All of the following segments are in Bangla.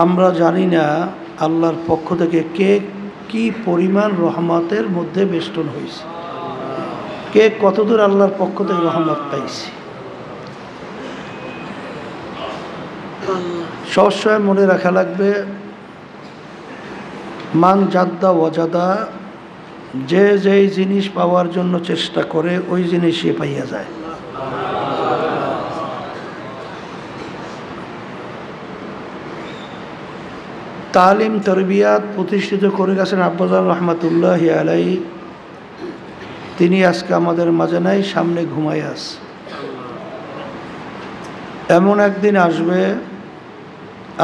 আমরা জানি না আল্লাহর পক্ষ থেকে কে কি পরিমাণ রহমতের মধ্যে বেষ্টন হয়েছে, কে কতদূর আল্লাহর পক্ষ থেকে রহমত পাইছে। সবসময় মনে রাখা লাগবে, মান জাদ্দা ওয়াজাদা, যে যেই জিনিস পাওয়ার জন্য চেষ্টা করে ওই জিনিস সে পাইয়া যায়। তালিম তরবিয়াত প্রতিষ্ঠিত করে গেছেন আব্বাজান রহমতুল্লাহ আলাই। তিনি আজকে আমাদের মাঝে নাই, সামনে ঘুমাই আছে। এমন একদিন আসবে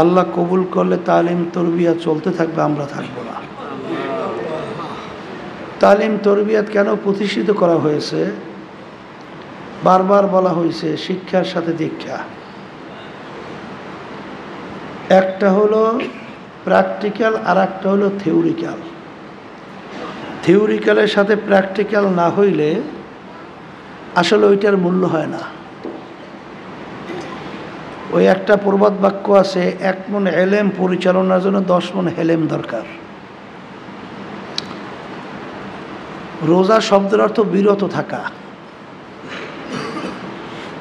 আল্লাহ কবুল করলে তালিম তরবিয়াত চলতে থাকবে, আমরা থাকবো না। তালিম তরবিয়াত কেন প্রতিষ্ঠিত করা হয়েছে? বারবার বলা হয়েছে শিক্ষার সাথে দীক্ষা। একটা হলো প্র্যাকটিক্যাল আর একটা হলো থিওরিক্যাল। থিওরিক্যালের সাথে প্র্যাকটিক্যাল না হইলে আসলে ওইটার মূল্য হয় না। ওই একটা প্রবাদ বাক্য আছে, 1 মণ এলেম পরিচালনার জন্য 10 মণ হেলেম দরকার। রোজা শব্দের অর্থ বিরত থাকা।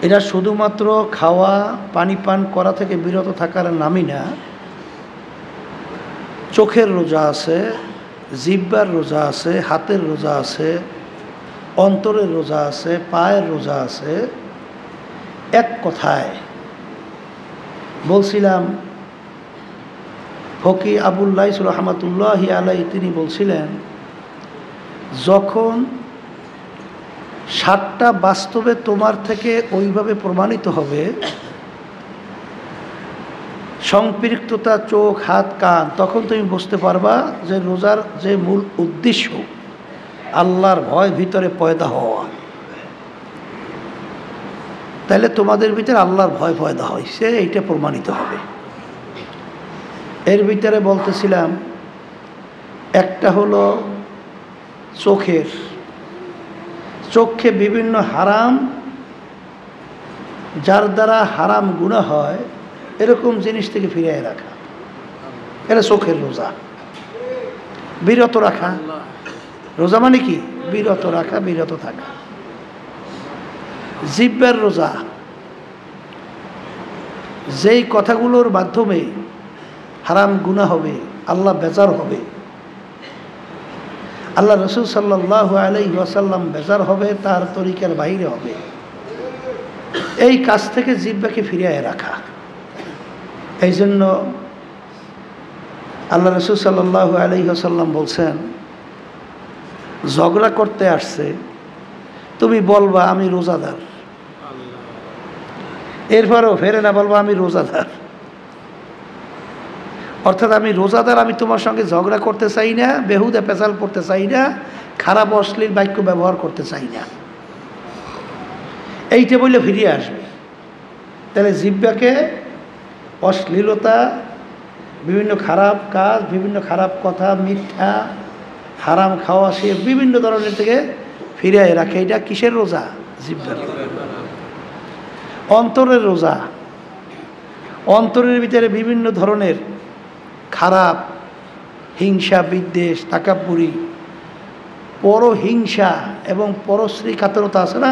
এটা শুধুমাত্র খাওয়া পানি পান করা থেকে বিরত থাকার নামই না। চোখের রোজা আছে, জিহ্বার রোজা আছে, হাতের রোজা আছে, অন্তরের রোজা আছে, পায়ের রোজা আছে। এক কথায় বলছিলাম, ফকি আবুল্লাইস রহমাতুল্লাহি আলাই তিনি বলছিলেন, যখন 7টা বাস্তবে তোমার থেকে ওইভাবে প্রমাণিত হবে, সম্পৃক্ততা চোখ হাত কান, তখন তুমি বুঝতে পারবা যে রোজার যে মূল উদ্দেশ্য আল্লাহর ভয় ভিতরে পয়দা হওয়া। তাহলে তোমাদের ভিতরে আল্লাহর ভয় পয়দা হয়েছে, এইটা প্রমাণিত হবে। এর ভিতরে বলতেছিলাম, একটা হলো চোখে বিভিন্ন হারাম, যার দ্বারা হারাম গুনাহ হয় এরকম জিনিস থেকে ফিরিয়ে রাখা, এটা চোখের রোজা। বিরত রাখা, রোজা মানে কি? বিরত রাখা, বিরত থাকা। জিহ্বার রোজা, যেই কথাগুলোর মাধ্যমে হারাম গুনাহ হবে, আল্লাহ বেজার হবে, আল্লাহ রসুল সাল্লাল্লাহু আলাইহি ওয়াসাল্লাম বেজার হবে, তার তরিকার বাইরে হবে, এই কাজ থেকে জিহ্বাকে ফিরিয়ে রাখা। এই জন্য আল্লাহ রসুল সাল্লাল্লাহু আলাইহি ওয়াসাল্লাম বলছেন, ঝগড়া করতে আসছে তুমি বলবা আমি রোজাদার, এরপরেও ফেরে না বলবা আমি রোজাদার। অর্থাৎ আমি রোজাদার, আমি তোমার সঙ্গে ঝগড়া করতে চাই না, বেহুদা পেঁচাল করতে চাই না, খারাপ অশ্লীল বাক্য ব্যবহার করতে চাই না, এইটা বললে ফিরিয়ে আসবে। তাহলে জিহ্বাকে অশ্লীলতা, বিভিন্ন খারাপ কাজ, বিভিন্ন খারাপ কথা, মিথ্যা, হারাম খাওয়া, সে বিভিন্ন ধরনের থেকে ফিরিয়ে রাখে। এটা কিসের রোজা? জিহ্বার। অন্তরের রোজা, অন্তরের ভিতরে বিভিন্ন ধরনের খারাপ হিংসা, বিদ্বেষ, তাকাব্বুরি, পরহিংসা এবং পরশ্রী কাতরতা আছে না,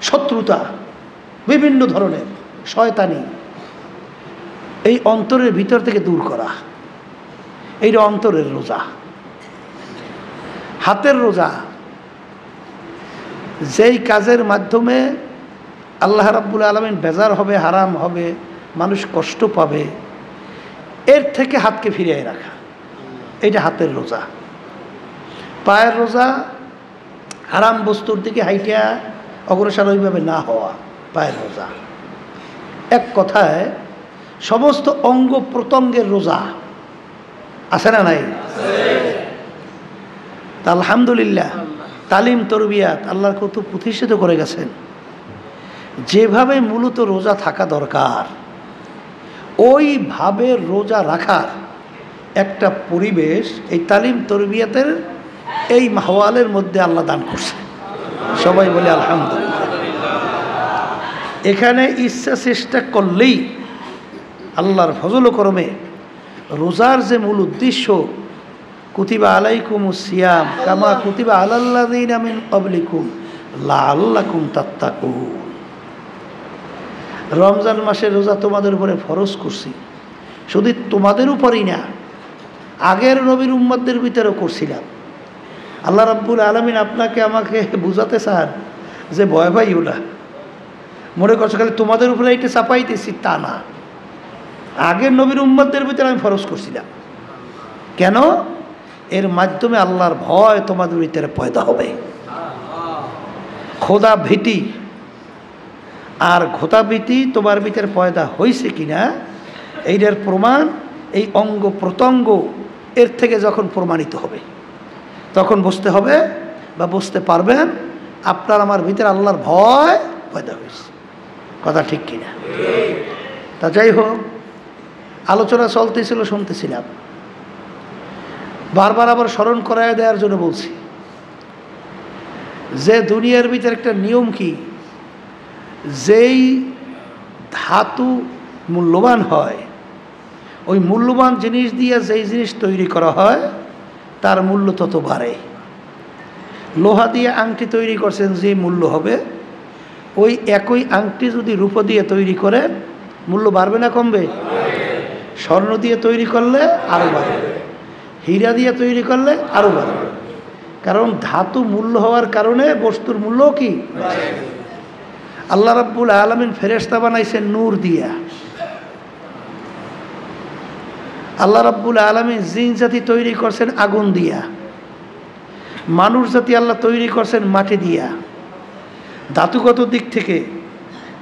শত্রুতা, বিভিন্ন ধরনের শয়তানি, এই অন্তরের ভিতর থেকে দূর করা, এইটা অন্তরের রোজা। হাতের রোজা, যেই কাজের মাধ্যমে আল্লাহ রাব্বুল আলামিন বেজার হবে, হারাম হবে, মানুষ কষ্ট পাবে, এর থেকে হাতকে ফিরিয়ে রাখা, এইটা হাতের রোজা। পায়ের রোজা, হারাম বস্তুর দিকে হাইটিয়া অগ্রসর ওইভাবে না হওয়া, পায়ের রোজা। এক কথায় সমস্ত অঙ্গ প্রত্যঙ্গের রোজা। আছে না নাই? তা আলহামদুলিল্লাহ, তালিম তরবিয়াত আল্লাহর কত প্রতিষ্ঠিত করে গেছেন। যেভাবে মূলত রোজা থাকা দরকার, ওইভাবে রোজা রাখার একটা পরিবেশ এই তালিম তরবিয়াতের এই মাহওয়ালের মধ্যে আল্লাহ দান করছে। সবাই বলে আলহামদুলিল্লাহ। এখানে ইচ্ছা চেষ্টা করলেই আল্লাহর ফজল ও করমে রোজার যে মূল উদ্দেশ্য, কুতিবা আলাইকুমুস সিয়াম কামা কুতিবা আলাল্লাযিনা মিন ক্বাবলিকুম লাআল্লাকুম তাত্তাকুন। রমজান মাসের রোজা তোমাদের উপরে ফরজ করছি, শুধু তোমাদের উপরই না, আগের নবীর উম্মতদের ভিতরেও করছিলাম। আল্লাহ রাব্বুল আলামিন আপনাকে আমাকে বুঝাতে চান যে ভয় পাইও না, মনে করছো খালি তোমাদের উপরে এইটা চাপাইতেছি, তা না। আগের নবীর উম্মতদের ভিতরে আমি ফরজ করছিলাম। কেন? এর মাধ্যমে আল্লাহর ভয় তোমাদের ভিতরে পয়দা হবে, খোদা ভীতি। আর খোদা ভীতি তোমার ভিতরে পয়দা হয়েছে কিনা এইটার প্রমাণ এই অঙ্গ প্রত্যঙ্গ এর থেকে যখন প্রমাণিত হবে তখন বুঝতে হবে বা বুঝতে পারবেন আপনার আমার ভিতরে আল্লাহর ভয় পয়দা হয়েছে। কথা ঠিক কিনা? তা যাই হোক, আলোচনা চলতেছিল, শুনতেছিলাম। বারবার আবার স্মরণ করায় দেওয়ার জন্য বলছি যে দুনিয়ার ভিতরে একটা নিয়ম কি, যেই ধাতু মূল্যবান হয় ওই মূল্যবান জিনিস দিয়ে যেই জিনিস তৈরি করা হয় তার মূল্য তত বাড়ে। লোহা দিয়ে আংটি তৈরি করছেন, যে মূল্য হবে, ওই একই আংটি যদি রূপো দিয়ে তৈরি করে মূল্য বাড়বে না কমবে? স্বর্ণ দিয়ে তৈরি করলে আরও বাড়বে, হীরা দিয়ে তৈরি করলে আরও বাড়বে। কারণ ধাতু মূল্য হওয়ার কারণে বস্তুর মূল্য কি? আল্লাহ রাব্বুল আলামিন ফেরেশতা বানাইছেন নূর দিয়া। আল্লাহ রাব্বুল আলামিন জিন জাতি তৈরি করছেন আগুন দিয়া। মানুষ জাতি আল্লাহ তৈরি করছেন মাটি দিয়া। ধাতুগত দিক থেকে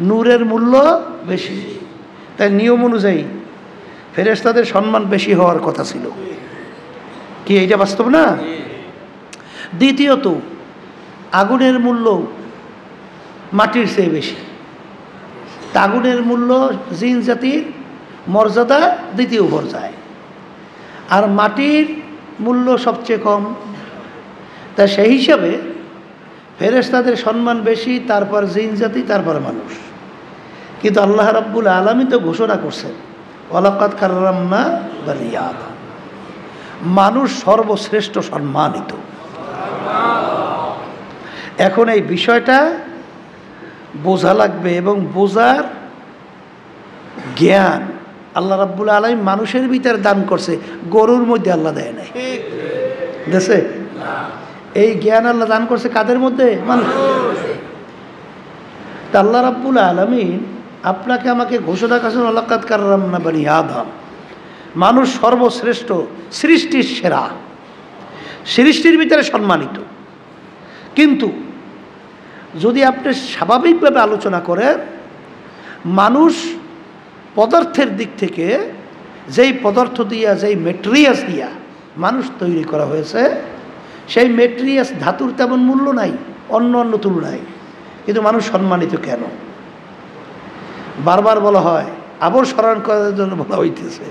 নূরের মূল্য বেশি, তাই নিয়ম অনুযায়ী ফেরেশতাদের সম্মান বেশি হওয়ার কথা ছিল। কি এইটা বাস্তব না? দ্বিতীয়ত, আগুনের মূল্য মাটির চেয়ে বেশি। আগুনের মূল্য জিন জাতির মর্যাদা দ্বিতীয় পর্যায়ে, আর মাটির মূল্য সবচেয়ে কম। তা সেই হিসাবে ফেরেশতাদের সম্মান বেশি, তারপর জিন জাতি, তারপর মানুষ। কিন্তু আল্লাহ রাব্বুল আলামিন তো ঘোষণা করছেন ওয়ালাকাদ কাররামনা বানি আদম, মানুষ সর্বশ্রেষ্ঠ সম্মানিত। এখন এই বিষয়টা বোঝা লাগবে, এবং বোঝার জ্ঞান আল্লাহ রাব্বুল আলামিন মানুষের ভিতরে দান করছে, গরুর মধ্যে আল্লাহ দেয় নাই। দেশে এই জ্ঞান আল্লাহ দান করছে কাদের মধ্যে? মানুষ। তা আল্লাহ রাব্বুল আলামিন আপনাকে আমাকে ঘোষণা করছেন ওয়ালাকাদ কাররামনা বানি আদম, মানুষ সর্বশ্রেষ্ঠ, সৃষ্টির সেরা, সৃষ্টির ভিতরে সম্মানিত। কিন্তু যদি আপনি স্বাভাবিকভাবে আলোচনা করেন, মানুষ পদার্থের দিক থেকে যেই পদার্থ দিয়া, যেই মেটেরিয়ালস দিয়া মানুষ তৈরি করা হয়েছে, সেই মেটেরিয়ালস ধাতুর তেমন মূল্য নাই অন্য অন্য তুলনায়, কিন্তু মানুষ সম্মানিত কেন? বারবার বলা হয়, আবার স্মরণ করার জন্য বলা হইতেছে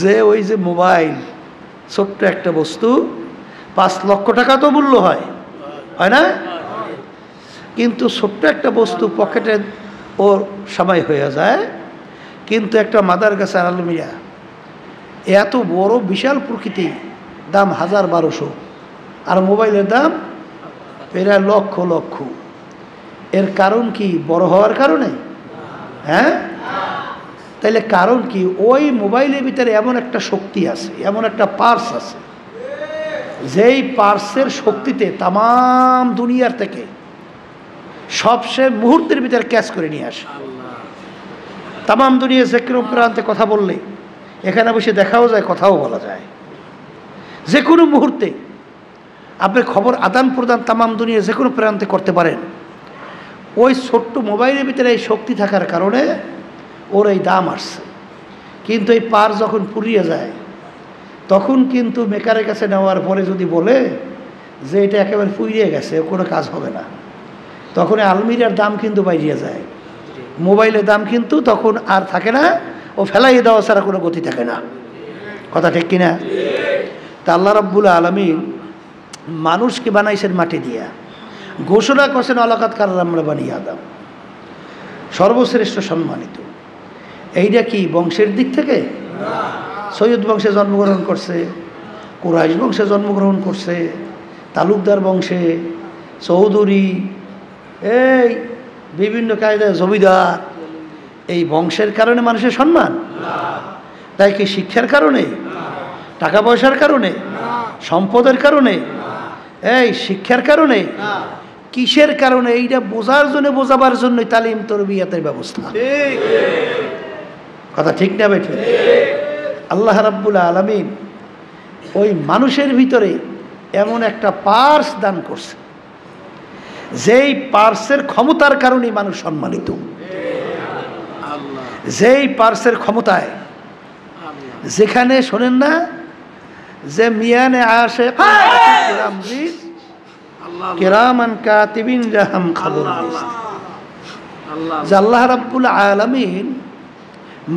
যে ওই যে মোবাইল, ছোট্ট একটা বস্তু, 5 লক্ষ টাকা তো মূল্য হয়, হয় না? কিন্তু ছোট্ট একটা বস্তু পকেটে ওর সময় হয়ে যায়, কিন্তু একটা মাদার গাছের আলমিরা এত বড় বিশাল প্রকৃতি, দাম 1000-1200, আর মোবাইলের দাম প্রায় লক্ষ লক্ষ। এর কারণ কি? বড় হওয়ার কারণে? হ্যাঁ, তাইলে কারণ কি? ওই মোবাইলের ভিতরে এমন একটা শক্তি আছে, এমন একটা পার্স আছে, যেই পার্সের শক্তিতে তাম দুনিয়ার থেকে সবচেয়ে মুহূর্তের ভিতরে ক্যাচ করে নিয়ে আসে। তাম দুনিয়া যে কোনো প্রান্তে কথা বললে এখানে বসে দেখাও যায়, কথাও বলা যায়। যে কোনো মুহূর্তে আপনি খবর আদান প্রদান তাম দুনিয়া যে কোনো প্রান্তে করতে পারেন। ওই ছোট্ট মোবাইলের ভিতরে এই শক্তি থাকার কারণে ওর এই দাম আসছে। কিন্তু এই পার যখন পুড়িয়ে যায়, তখন কিন্তু মেকারের কাছে নেওয়ার পরে যদি বলে যে এটা একেবারে পুড়িয়ে গেছে, কোনো কাজ হবে না, তখন আলমিরার দাম কিন্তু বাইরিয়ে যায়, মোবাইলের দাম কিন্তু তখন আর থাকে না, ও ফেলাইয়ে দেওয়া ছাড়া কোনো গতি থাকে না। কথা ঠিক কিনা? তা আল্লাহ রাব্বুল আলামিন মানুষকে বানাইছেন মাটি দিয়া, ঘোষণা করছেন ওয়ালাকাদ কাররামনা বানি আদম, সর্বশ্রেষ্ঠ সম্মানিত। এইটা কি বংশের দিক থেকে? সৈয়দ বংশে জন্মগ্রহণ করছে, কুরাইশ বংশে জন্মগ্রহণ করছে, তালুকদার বংশে, চৌধুরী, এই বিভিন্ন কায়দায় জমিদার। এই বংশের কারণে মানুষের সম্মান? তাই কি শিক্ষার কারণে, টাকা পয়সার কারণে, সম্পদের কারণে? এই শিক্ষার কারণে? কিসের কারণে? এইটা বোঝার জন্য, বোঝাবার জন্যই তালিম তরবিয়াতের ব্যবস্থা। কথা ঠিক না বেঠিক? আল্লাহ রাব্বুল আলামিন ওই মানুষের ভিতরে এমন একটা পার্স দান করছে, যেই পার্সের ক্ষমতার কারণে মানুষ সম্মানিত। যেই পার্সের ক্ষমতায়, যেখানে শোনেন না যে মিয়ানে আসে কিরামান কাতিবিন রাহাম খবর, যে আল্লাহ রাব্বুল আলামিন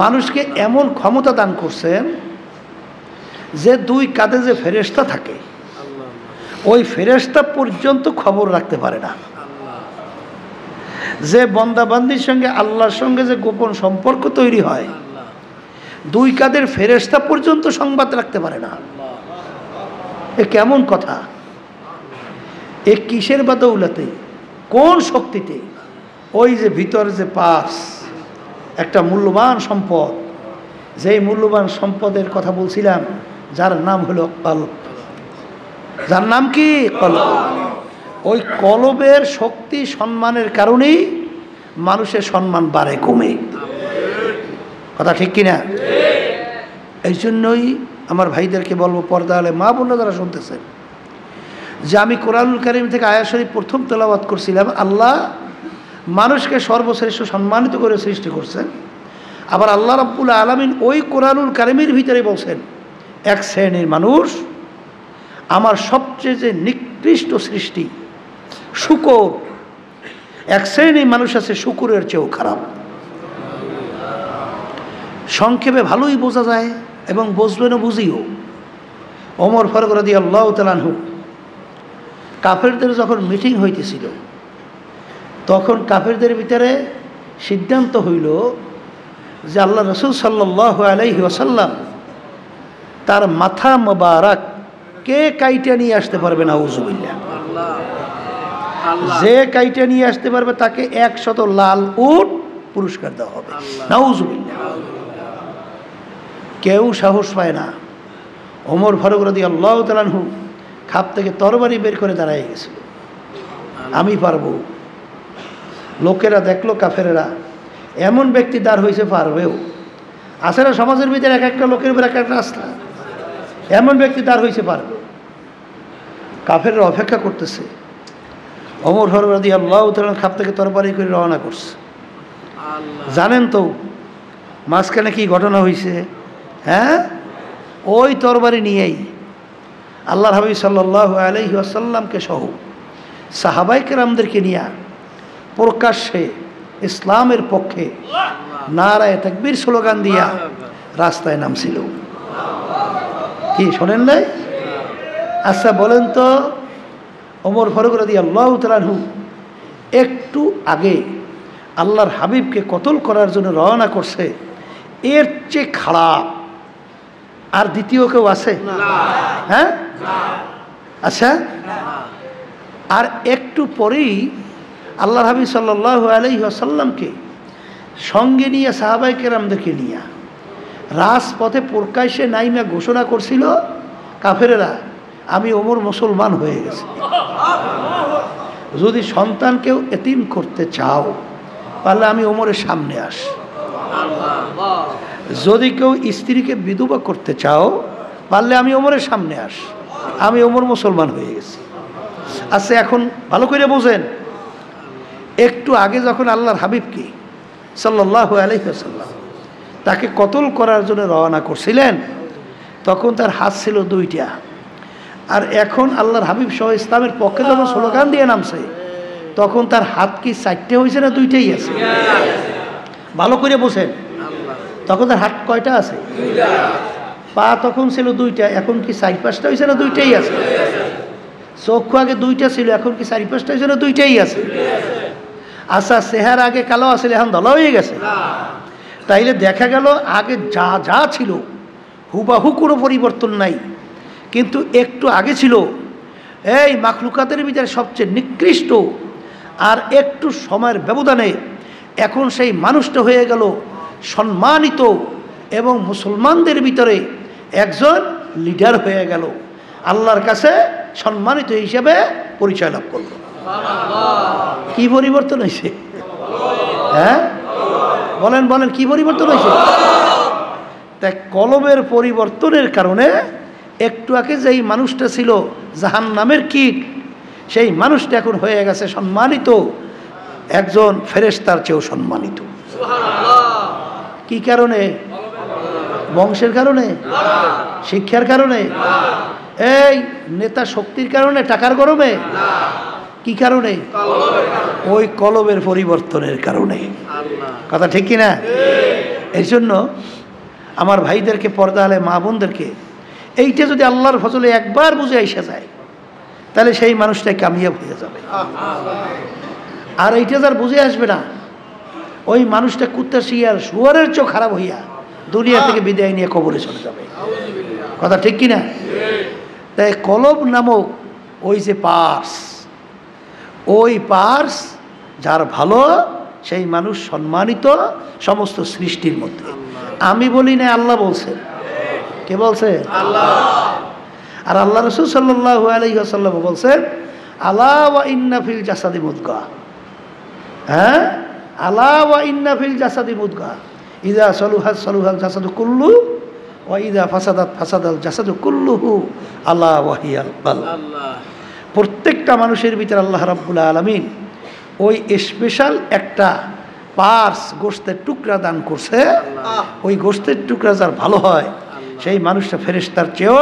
মানুষকে এমন ক্ষমতা দান করছেন যে দুই কাঁধে যে ফেরেশতা থাকে, ওই ফেরেশতা পর্যন্ত খবর রাখতে পারে না। যে বন্দাবান্দির সঙ্গে আল্লাহর সঙ্গে যে গোপন সম্পর্ক তৈরি হয়, দুই কাঁধের ফেরেশতা পর্যন্ত সংবাদ রাখতে পারে না। এ কেমন কথা? এ কিসের বাদৌলাতে, কোন শক্তিতে? ওই যে ভিতর যে পার্স, একটা মূল্যবান সম্পদ, যেই মূল্যবান সম্পদের কথা বলছিলাম, যার নাম হলো কলব। যার নাম কি? কলব। ওই কলবের শক্তি সম্মানের কারণেই মানুষের সম্মান বাড়ে কমে। কথা ঠিক কিনা? এই জন্যই আমার ভাইদেরকে বলবো, পর্দা আলে মা বোনরা যারা শুনতেছেন, যে আমি কোরআনুল কারীম থেকে আয়াত শরীফ প্রথম তেলাওয়াত করছিলাম। আল্লাহ মানুষকে সর্বশ্রেষ্ঠ সম্মানিত করে সৃষ্টি করছেন। আবার আল্লাহ রাব্বুল আলামিন ওই কোরআনুল কারীমের ভিতরে বলছেন, এক শ্রেণীর মানুষ আমার সবচেয়ে যে নিকৃষ্ট সৃষ্টি, শূকর। এক শ্রেণীর মানুষ আছে শূকরের চেয়েও খারাপ। সংক্ষেপে ভালোই বোঝা যায় এবং বুঝবেনও, বুঝিও। ওমর ফারুক রাদিয়াল্লাহু তাআলা আনহু কাফেরদের যখন মিটিং হইতেছিল, তখন কাফেরদের ভিতরে সিদ্ধান্ত হইল যে আল্লাহ রাসূল সাল্লাল্লাহু আলাইহি ওয়াসাল্লাম তার মাথা মোবারক কে কাইটা নিয়ে আসতে পারবে, নাউজুবিল্লাহ। যে কাইটা নিয়ে আসতে পারবে তাকে 100 লাল উট পুরস্কার দেওয়া হবে, নাউজুবিল্লাহ। কেউ সাহস পায় না। ওমর ফারুক রাদিয়াল্লাহু তাআলা আনহু খাপ থেকে তরবারি বের করে দাঁড়ায় গেছিল, আমি পারবো। লোকেরা দেখলো, কাফেরেরা, এমন ব্যক্তি দাঁড় হয়েছে পারবেও। আসে না সমাজের ভিতরে এক একটা লোকের উপর এক একটা আস্থা, এমন ব্যক্তি দাঁড় হয়েছে পারবে। কাফেররা অপেক্ষা করতেছে। ওমর ফারুক রাদিয়াল্লাহু তাআলা খাপ থেকে তরবারি করে রওনা করছে। জানেন তো মাঝখানে কি ঘটনা হয়েছে? হ্যাঁ, ওই তরবারি নিয়েই আল্লাহর হাবিব সাল্লাল্লাহু আলাইহি ওয়াসাল্লামকে সহ সাহাবায়ে কেরামদেরকে নিয়ে প্রকাশ্যে ইসলামের পক্ষে নারায়ে তাকবীর স্লোগান দিয়া রাস্তায় নামছিল। কি শোনেন নাই? আচ্ছা বলেন তো, ওমর ফারুক রাদিয়াল্লাহু তাআলা আনহু একটু আগে আল্লাহর হাবিবকে কতল করার জন্য রওনা করছে, এর চেয়ে খারাপ আর দ্বিতীয় কেউ আছে? হ্যাঁ, আচ্ছা। আর একটু পরেই আল্লাহর হাবিব সাল্লাল্লাহু আলাইহি ওয়াসাল্লামকে সঙ্গে নিয়ে সাহাবায়ে কেরামদেরকে নিয়ে রাজপথে প্রকাশ্যে নাইমা ঘোষণা করছিল, কাফেরেরা, আমি ওমর মুসলমান হয়ে গেছি। যদি সন্তানকেও এতিম করতে চাও তাহলে আমি ওমরের সামনে আস। যদি কেউ স্ত্রীকে বিধবা করতে চাও পারলে আমি ওমরের সামনে আস। আমি ওমর মুসলমান হয়ে গেছি। আচ্ছা এখন ভালো করে বোঝেন, একটু আগে যখন আল্লাহর হাবিবকে সাল্লাল্লাহু আলাইহি ওয়াসাল্লাম তাকে কতল করার জন্য রওনা করছিলেন, তখন তার হাত ছিল দুইটা। আর এখন আল্লাহর হাবিব সহ ইসলামের পক্ষে যখন স্লোগান দিয়ে নামছে, তখন তার হাত কি 4টে হয়েছে না 2টাই আছে? ভালো করে বোঝেন, তখন তার হাত কয়টা আছে? পা তখন ছিল 2টা, এখন কি 4-5টা হয়েছে না 2টাই আছে? চক্ষু আগে 2টা ছিল, এখন কি 4-5টা হয়েছে না 2টাই আছে? আচ্ছা, চেহারা আগে কালো আসলে এখন ধলা হয়ে গেছে। তাইলে দেখা গেল আগে যা যা ছিল হুবাহু কোনো পরিবর্তন নাই, কিন্তু একটু আগে ছিল এই মাখলুকাতের ভিতরে সবচেয়ে নিকৃষ্ট, আর একটু সময়ের ব্যবধানে এখন সেই মানুষটা হয়ে গেল সম্মানিত এবং মুসলমানদের ভিতরে একজন লিডার হয়ে গেল, আল্লাহর কাছে সম্মানিত হিসেবে পরিচয় লাভ করল। কি পরিবর্তন হয়েছে? হ্যাঁ বলেন বলেন, কি পরিবর্তন হয়েছে? তাই কলবের পরিবর্তনের কারণে একটু আগে যেই মানুষটা ছিল জাহান্নামের কীট, সেই মানুষটা এখন হয়ে গেছে সম্মানিত, একজন ফেরেশতার চেয়েও সম্মানিত। কি কারণে? বংশের কারণে, শিক্ষার কারণে, এই নেতা শক্তির কারণে, টাকার গরমে? কি কারণে? ওই কলবের পরিবর্তনের কারণে। কথা ঠিক কিনা? এই জন্য আমার ভাইদেরকে, পর্দা আলে মা বোনদেরকে, এইটা যদি আল্লাহর ফজলে একবার বুঝে এসে যায় তাহলে সেই মানুষটাই কামিয়াব হয়ে যাবে। আর এইটা যার বুঝে আসবে না, ওই মানুষটা কুত্তা শিয়ার শুয়ারের চোখ খারাপ হইয়া দুনিয়া থেকে বিদায় নিয়ে কবরে চলে যাবে। কথা ঠিক কিনা? তাই কলব নামক ওই যে পার্স, ওই পার্স যার ভালো, সেই মানুষ সম্মানিত সমস্ত সৃষ্টির মধ্যে। আমি বলি না, আল্লাহ বলছেন। কে বলছে? আল্লাহ। আর আল্লাহ রাসূল সাল্লাল্লাহু আলাইহি ওয়াসাল্লাম বলছেন, আলা ওয়া ইন্না ফিল জাসাদি মুদগা। হ্যাঁ, আলা ওয়া ইন্না ফিল জাসাদি মুদগা, ইযা সালুহাত সালুহাল জাসাদু কুল্লু ওয়া ইযা ফাসাদাত ফাসাদাল জাসাদু কুল্লুহু আলা ওয়া হিয়াল কলব। প্রত্যেকটা মানুষের ভিতরে আল্লাহ রাব্বুল আলামিন ওই স্পেশাল একটা পার্স, গোশতের টুকরা দান করছে। ওই গোশতের টুকরা যার ভালো হয়, সেই মানুষটা ফেরেশতার চেয়েও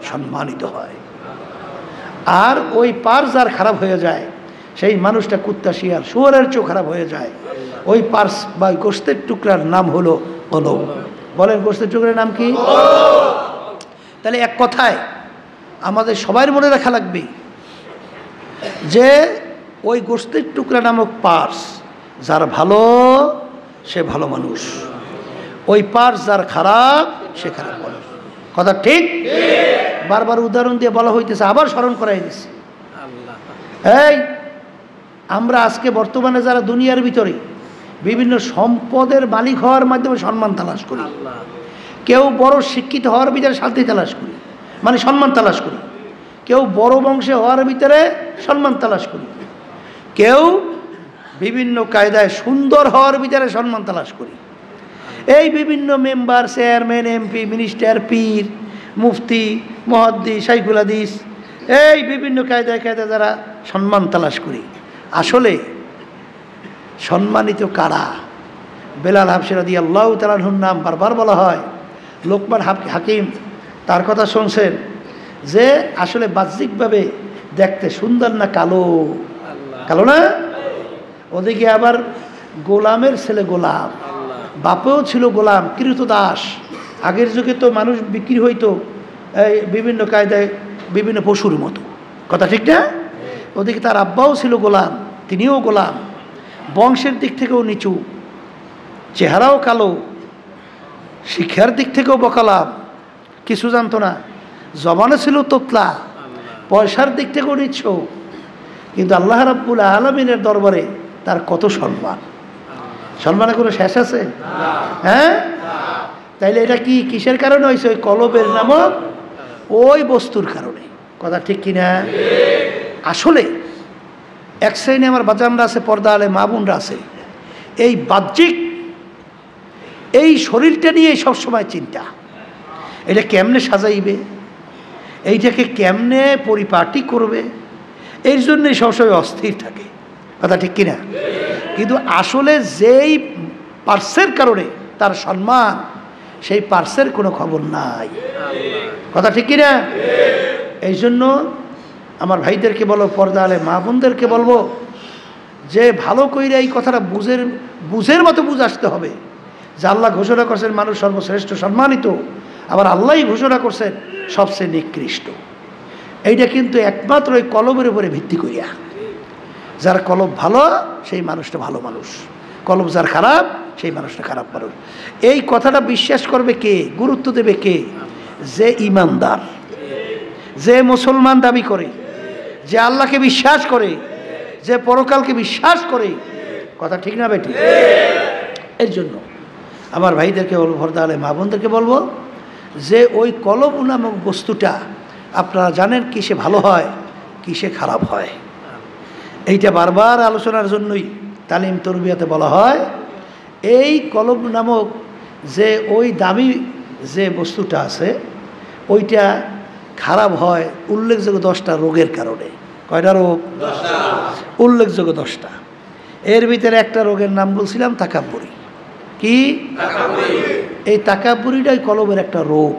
সম্মানিত হয়। আর ওই পার্স যার খারাপ হয়ে যায়, সেই মানুষটা কুত্তা শিয়াল শুয়োরের চেয়েও খারাপ হয়ে যায়। ওই পার্স বা গোশতের টুকরার নাম হলো কলব। বলেন, গোশতের টুকরার নাম কি? তাহলে এক কথায় আমাদের সবার মনে রাখা লাগবে যে ওই গোশতের টুকরা নামক পার্স যার ভালো, সে ভালো মানুষ। ওই পার্স যার খারাপ, সে খারাপ মানুষ। কথা ঠিক? বারবার উদাহরণ দিয়ে বলা হইতেছে, আবার স্মরণ করাই দিচ্ছে। এই আমরা আজকে বর্তমানে যারা দুনিয়ার ভিতরে বিভিন্ন সম্পদের মালিক হওয়ার মাধ্যমে সম্মান তালাশ করি, কেউ বড় শিক্ষিত হওয়ার ভিতরে শান্তি তালাশ করি, মানে সম্মান তালাশ করি, কেউ বড় বংশে হওয়ার ভিতরে সম্মান তালাশ করি, কেউ বিভিন্ন কায়দায় সুন্দর হওয়ার ভিতরে সম্মান তালাশ করি। এই বিভিন্ন মেম্বার, চেয়ারম্যান, এমপি, মিনিস্টার, পীর, মুফতি, মুহাদ্দিস, শাইখুল হাদিস, এই বিভিন্ন কায়দায় কায়দায় যারা সম্মান তালাশ করি, আসলে সম্মানিত কারা? বেলাল হাবশী রাদিয়াল্লাহু তাআলা আনহুর নাম বারবার বলা হয়। লোকমান হাকিম তার কথা শুনছেন যে আসলে বাহ্যিকভাবে দেখতে সুন্দর না কালো? কালো না? ওদিকে আবার গোলামের ছেলে গোলাম, বাপেও ছিল গোলাম, কৃতদাস। আগের যুগে তো মানুষ বিক্রি হইতো এই বিভিন্ন কায়দায় বিভিন্ন পশুর মতো। কথা ঠিক না? ওদিকে তার আব্বাও ছিল গোলাম, তিনিও গোলাম, বংশের দিক থেকেও নিচু, চেহারাও কালো, শিক্ষার দিক থেকেও বকালাম, কিছু জানতো না, জবানে ছিল তোতলা, পয়সার দিক থেকেও নিচ্ছ। কিন্তু আল্লাহ রাব্বুল আলামিনের দরবারে তার কত সম্মান! সম্মানের কোনো শেষ আছে? হ্যাঁ, তাইলে এটা কি কিসের কারণে হয়েছে? ওই কলবের নামক ওই বস্তুর কারণে। কথা ঠিক কিনা? আসলে এক শ্রেণী আমার বাজানরা আছে, পর্দা আলে মা বোনরা আছে, এই বাহ্যিক এই শরীরটা নিয়ে সবসময় চিন্তা, এটা কেমনে সাজাইবে, এইটাকে কেমনে পরিপাটি করবে, এই জন্যই সবসময় অস্থির থাকে। কথা ঠিক কিনা? কিন্তু আসলে যেই পার্সের কারণে তার সম্মান, সেই পার্সের কোনো খবর নাই। কথা ঠিক কিনা? এই জন্য আমার ভাইদেরকে বলো, পর্দা আলে মা বোনদেরকে বলবো যে ভালো কইরা এই কথাটা বুঝের মতো বুঝ আসতে হবে যে আল্লাহ ঘোষণা করছেন মানুষ সর্বশ্রেষ্ঠ সম্মানিত, আবার আল্লাহই ঘোষণা করছেন সবচেয়ে নিকৃষ্ট। এইটা কিন্তু একমাত্র ওই কলবের উপরে ভিত্তি করিয়া। যার কলব ভালো, সেই মানুষটা ভালো মানুষ, কলব যার খারাপ, সেই মানুষটা খারাপ মানুষ। এই কথাটা বিশ্বাস করবে কে, গুরুত্ব দেবে কে? যে ইমানদার, যে মুসলমান দাবি করে, যে আল্লাহকে বিশ্বাস করে, যে পরকালকে বিশ্বাস করে। কথা ঠিক না বেটি? এর জন্য আমার ভাইদেরকে বলবো, ভর্দা আলে মা বোনদেরকে বলবো যে ওই কলব নামক বস্তুটা আপনারা জানেন কিসে ভালো হয়, কিসে খারাপ হয়। এইটা বারবার আলোচনার জন্যই তালিম তরবিয়াতে বলা হয় এই কলব নামক যে ওই দামি যে বস্তুটা আছে ওইটা খারাপ হয় উল্লেখযোগ্য 10টা রোগের কারণে। কয়টা রোগ? 10টা। উল্লেখযোগ্য 10টা। এর ভিতরে একটা রোগের নাম বলছিলাম তাকাব্বুরি। কি? তাকাব্বুরি। এই তাকাব্বুরিটাই কলবের একটা রোগ।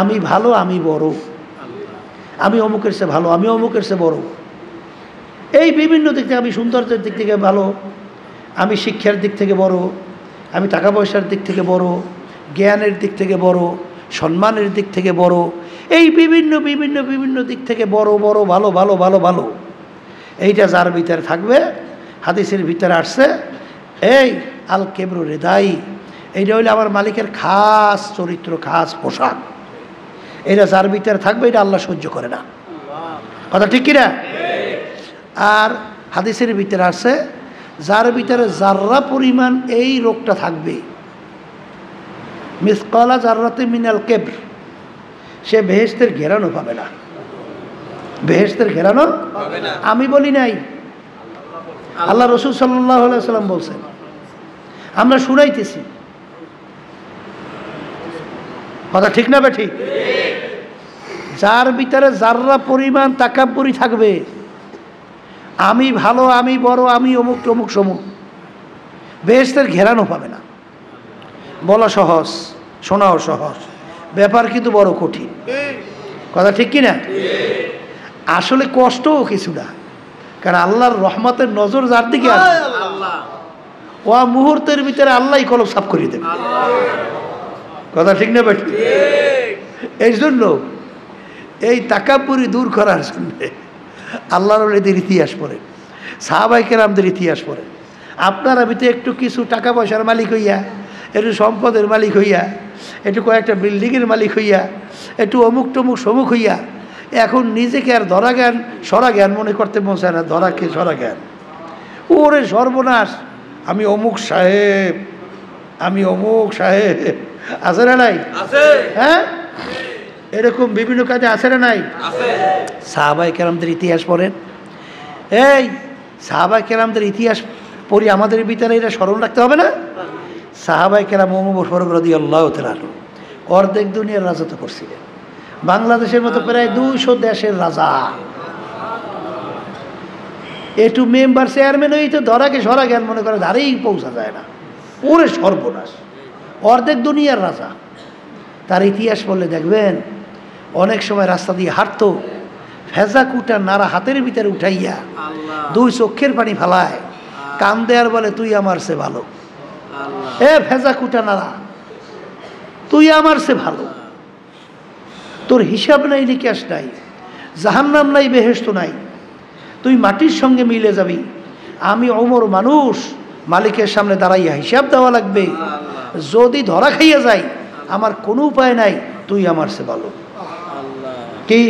আমি ভালো, আমি বড়, আমি অমুকের চেয়ে ভালো, আমি অমুকের চেয়ে বড়, এই বিভিন্ন দিক থেকে, আমি সৌন্দর্যের দিক থেকে ভালো, আমি শিক্ষার দিক থেকে বড়, আমি টাকা পয়সার দিক থেকে বড়, জ্ঞানের দিক থেকে বড়, সম্মানের দিক থেকে বড়, এই বিভিন্ন বিভিন্ন বিভিন্ন দিক থেকে বড় বড়, ভালো ভালো ভালো ভালো, এইটা যার ভিতরে থাকবে, হাদিসের ভিতরে আসছে এই আল কেবরু রেদাই, এইটা হইলে আমার মালিকের খাস চরিত্র, খাস পোশাক। এটা যার ভিতরে থাকবে এটা আল্লাহ সহ্য করে না। কথা ঠিক কিনা? আর হাদিসের ভিতরে আসছে যার ভিতরে জাররা পরিমাণ এই রোগটা থাকবে, মিসকালা জাররাতে মিনাল কেবর, সে বেহেশতের ঘেরানো পাবে না। বেহেশতের ঘেরানো পাবে না। আমি বলি নাই, আল্লাহ রসুল সাল্লাল্লাহু আলাইহি সাল্লাম বলছেন, আমরা শুনাইতেছি। কথা ঠিক না বে ঠিক? যার ভিতরে জাররা পরিমাণ তাকাব্বুরি থাকবে, আমি ভালো, আমি বড়, আমি অমুক তমুক সমুক, বেহেশতের ঘেরানো পাবে না। বলা সহজ, শোনাও সহজ, ব্যাপার কিন্তু বড় কঠিন। কথা ঠিক কিনা? আসলে কষ্টও কিছু না, কারণ আল্লাহর রহমতের নজর যার দিকে আসবে ও মুহূর্তের ভিতরে আল্লাহই কলব সাফ করিয়ে দেবে। কথা ঠিক না বেটি? এই জন্য এই তাকাব্বুরি দূর করার জন্য আল্লাহর ওলিদের ইতিহাস পড়ে, সাহাবায়ে কেরামদের ইতিহাস পড়ে। আপনারা ভিতরে একটু কিছু টাকা পয়সার মালিক হইয়া, একটু সম্পদের মালিক হইয়া, একটু কয়েকটা বিল্ডিংয়ের মালিক হইয়া, একটু অমুক টমুক সমুক হইয়া এখন নিজেকে আর ধরা জ্ঞান সরা জ্ঞান মনে করতে মনে না। ধরাকে সরা জ্ঞান, ওরে সর্বনাশ, আমি অমুক সাহেব, আমি অমুক সাহেব, আছে না নাই? হ্যাঁ, এরকম বিভিন্ন কাজে আছে না নাই? সাহাবায়ে কেরামদের ইতিহাস পড়েন। এই সাহাবায়ে কেরামদের ইতিহাস পড়ি, আমাদের ভিতরে এটা স্মরণ রাখতে হবে না? সাহাবায়ে কেরাম ওমর ফারুক রাদিয়াল্লাহু তাআলা অর্ধেক দুনিয়ার রাজত্ব করছিলেন, বাংলাদেশের মতো প্রায় 200 দেশের রাজা। একটু মেম্বার চেয়ারম্যান হই তো ধরাকে সরা জ্ঞান মনে করে ধারেই পৌঁছা যায় না। ওরে সর্বনাশ, অর্ধেক দুনিয়ার রাজা। তার ইতিহাস বললে দেখবেন অনেক সময় রাস্তা দিয়ে হাঁটতো, ভেজা কুটা নাড়া হাতের ভিতরে উঠাইয়া 2 চোখের পানি ফালায়, কান্দে আর বলে তুই আমার সে ভালো। এ ভেজা কুটা নাড়া, তুই আমার সে ভালো, তোর হিসাব নাই, নিকাশ নাই, জাহান্নাম নাই, বেহেশত নাই, তুই মাটির সঙ্গে মিলে যাবি। আমি ওমর মানুষ, মালিকের সামনে দাঁড়াইয়া হিসাব দেওয়া লাগবে, যদি ধরা খাইয়া যাই আমার কোনো উপায় নাই, তুই আমার সে ভালো। কি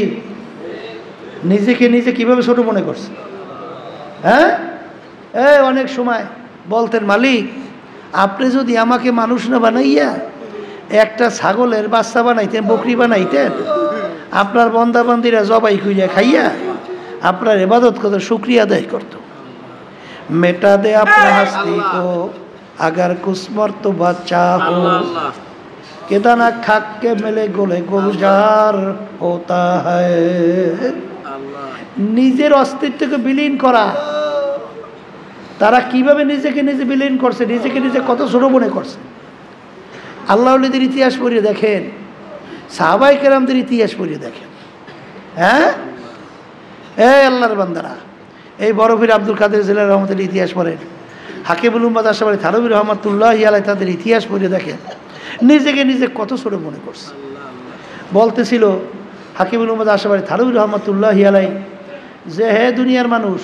নিজেকে নিজে কিভাবে ছোট মনে করছে? হ্যাঁ, অনেক সময় বলতেন মালিক আপনি যদি আমাকে মানুষ না বানাইয়া একটা ছাগলের বাচ্চা বানাইতেন, বকরি বানাইতেন, আপনার বন্দাবান্দিরা জবাই কইয়া খাইয়া আপনার ইবাদত করতে, শুকরিয়া আদায় করত। মেটা দে আপনার হাস্তি কো अगर कुछ मर्तबा चाहो केदाना खाक के मिले गोले गुलजार होता है। নিজের অস্তিত্বকে বিলীন করা, তারা কিভাবে নিজেকে নিজে বিলীন করছে, নিজেকে নিজে কত ছোট মনে করছে। আল্লাহ ওলিদের ইতিহাস পড়িয়ে দেখেন, সাহাবায়ে কেরামদের ইতিহাস পড়িয়ে দেখেন। হ্যাঁ, এই আল্লাহর বান্দারা, এই বরফির আব্দুল কাদের জিলানী রহমতুল্লাহ ইতিহাস পড়েন, হাকিমুল উম্মাদ আশরাফ আলী থানভী রহমাতুল্লাহি আলাইহি তাদের ইতিহাস পড়িয়ে দেখেন, নিজেকে নিজে কত ছোট মনে করছে। বলতেছিল হাকিমুল উম্মাদ আশরাফ আলী থানভী রহমাতুল্লাহি আলাইহি যে হে দুনিয়ার মানুষ,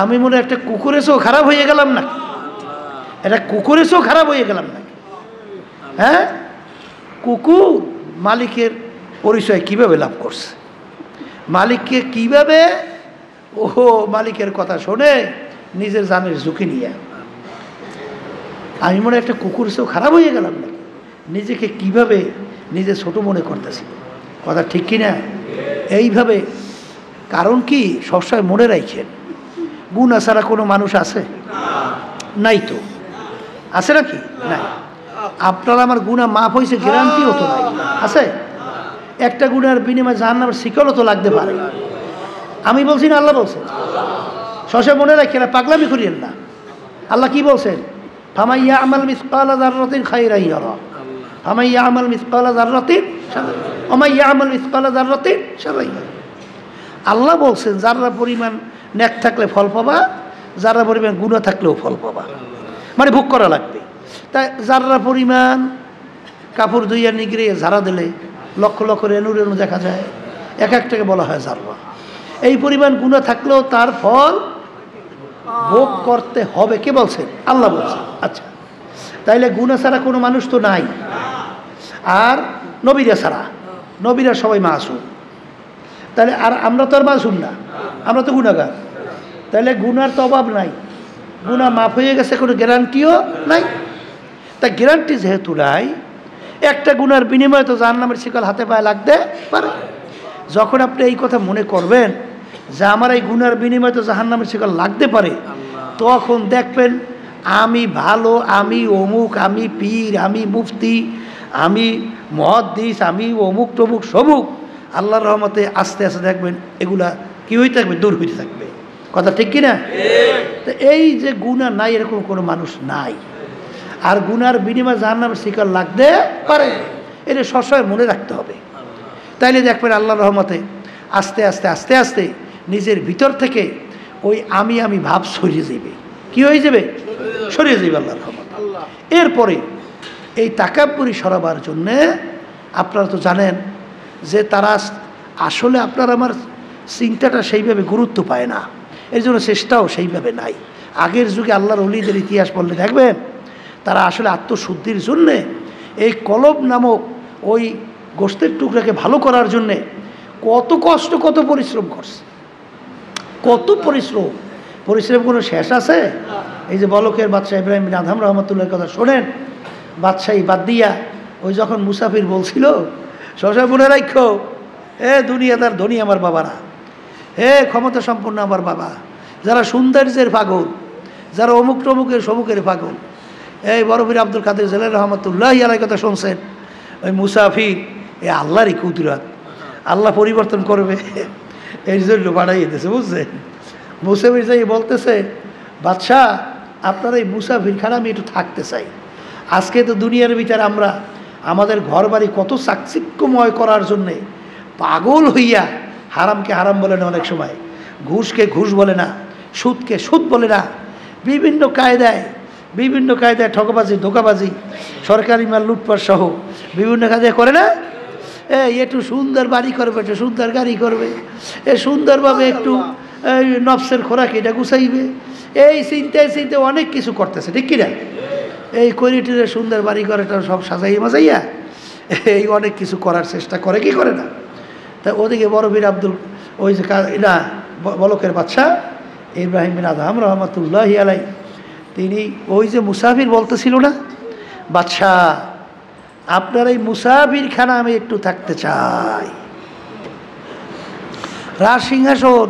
আমি মনে একটা কুকুরের চেয়েও খারাপ হয়ে গেলাম না, এটা কুকুরের চেয়েও খারাপ হয়ে গেলাম না। হ্যাঁ, কুকুর মালিকের পরিচয় কিভাবে লাভ করছে, মালিককে কিভাবে ও মালিকের কথা শুনে নিজের জানের ঝুঁকি নিয়ে। আমি মনে একটা কুকুর চেয়েও খারাপ হয়ে গেলাম না, নিজেকে কিভাবে নিজে ছোট মনে করতেছি। কথা ঠিক কিনা? এইভাবে কারণ কি সবসময় মনে রাখেন, গুনাহ ছাড়া কোনো মানুষ আছে? নাই তো, আছে নাকি? নাই। আপনার আমার গুনাহ মাফ হয়েছে গ্যারান্টিও তো নাই, আছে? একটা গুনার বিনিময়ে জাহান্নামের শিকলও তো লাগতে পারে। আমি বলছি না, আল্লাহ বলছেন। সবসময় মনে রাখেন, পাগলামি করিয়েন না। আল্লাহ কি বলছেন? ফামান ইয়ামাল মিসকালা যাররাতিন খায়রান ইয়ারা, ফামান ইয়ামাল মিসকালা যাররাতিন ওয়া মান ইয়ামাল মিসকালা যাররাতিন শাররান ইয়ারা। আল্লাহ বলছেন যারা পরিমাণ নেক থাকলে ফল পাবা, যারা পরিমাণ গুনাহ থাকলেও ফল পাবা, মানে ভোগ করা লাগবে। তাই যারা পরিমাণ কাপড় ধুইয়া নিগড়ে ঝাড়া দিলে লক্ষ লক্ষ রেণু রেণু দেখা যায়, এক একটাকে বলা হয় জাররা। এই পরিমাণ গুনাহ থাকলেও তার ফল ভোগ করতে হবে। কে বলছেন? আল্লাহ বলছেন। আচ্ছা, তাইলে গুনাহ ছাড়া কোনো মানুষ তো নাই, আর নবীরা ছাড়া, নবীরা সবাই মাসুম। তাহলে আর আমরা তো আর মাসুম না, আমরা তো গুনাহগার। তাহলে গুনার তো অভাব নাই, গুনাহ মাফ হয়ে গেছে কোনো গ্যারান্টিও নাই। তা গ্যারান্টি যেহেতু নাই, একটা গুনার বিনিময়ে তো জাহান্নামের শিকল হাতে পায়ে লাগতে পারে। যখন আপনি এই কথা মনে করবেন যে আমার এই গুনার বিনিময়ে তো জাহান্নামের শিকল লাগতে পারে, তখন দেখবেন আমি ভালো, আমি অমুক, আমি পীর, আমি মুফতি, আমি মুহাদ্দিস, আমি অমুক তমুক সমুক, আল্লাহর রহমতে আস্তে আস্তে দেখবেন এগুলা কি হইতে থাকবে, দূর হইতে থাকবে। কথা ঠিক কিনা? তো এই যে গুনাহ নাই এরকম কোনো মানুষ নাই, আর গুনার বিনিময়ে জাহান্নামের শিকল লাগতে পারে, এটা সবসময় মনে রাখতে হবে। তাইলে দেখবেন আল্লাহর রহমতে আস্তে আস্তে আস্তে আস্তে নিজের ভিতর থেকে ওই আমি ভাব সরিয়ে যাবে। কি হয়ে যাবে? সরিয়ে যাবে আল্লাহর রহমতে। এরপরে এই তাকাব্বুরি সরাবার জন্যে আপনারা তো জানেন যে তারা আসলে আপনার আমার চিন্তাটা সেইভাবে গুরুত্ব পায় না, এর জন্য চেষ্টাও সেইভাবে নাই। আগের যুগে আল্লাহর ওলিদের ইতিহাস পড়লে দেখবেন তারা আসলে আত্মশুদ্ধির জন্যে এই কলব নামক ওই গোশতের টুকরাকে ভালো করার জন্যে কত কষ্ট, কত পরিশ্রম করছে, কত পরিশ্রম। পরিশ্রম কোনো শেষ আছে? এই যে বলকের বাদশাহ ইব্রাহিম বিন আদহাম রহমতুল্লাহর কথা শোনেন, বাদশাহী বাদ দিয়া ওই যখন মুসাফির বলছিল, সবসময় মনে রাখো, দুনিয়াদার ধনী আমার বাবারা, ক্ষমতা সম্পন্ন আমার বাবা, যারা সৌন্দর্যের পাগল, যারা অমুক টমুকের সমুকের পাগল, এই বড়বীর আব্দুল কাদের জেলার রহমতুল্লাহ আলাইহির কথা শুনছেন। ওই মুসাফির আল্লাহরই কুদরত, আল্লাহ পরিবর্তন করবে এই জন্য বাড়াইয়ে দিয়েছে, বুঝছেন? মুসাফির যাই বলতেছে, বাদশাহ আপনার এই মুসাফির খানা আমি একটু থাকতে চাই। আজকে তো দুনিয়ার ভিতরে আমরা আমাদের ঘর বাড়ি কত চাকচিক্যময় করার জন্যে পাগল হইয়া হারামকে হারাম বলে না, অনেক সময় ঘুষকে ঘুষ বলে না, সুদকে সুদ বলে না, বিভিন্ন কায়দায় ঠকবাজি, ধোকাবাজি, সরকারি মাল লুটপাট সহ বিভিন্ন কাজে করে না। একটু সুন্দর বাড়ি করবে, একটু সুন্দর গাড়ি করবে, সুন্দরভাবে একটু নফসের খোরাক এটা গুছাইবে, এই চিন্তায় অনেক কিছু করতেছে, ঠিক কিনা? এই করিডোরে সুন্দর বাড়ি করেটা সব সাজাইয়া মাজাইয়া এই অনেক কিছু করার চেষ্টা করে, কি করে না? তা ওদিকে বড়বীর আব্দুল ওই যে না বলকের বাদশাহ ইব্রাহিম বিন আদহাম রহমতুল্লাহি আলাইহি, তিনি ওই যে মুসাফির বলতেছিল না, বাদশাহ আপনার এই মুসাফির খানা আমি একটু থাকতে চাই। রাজ সিংহাসন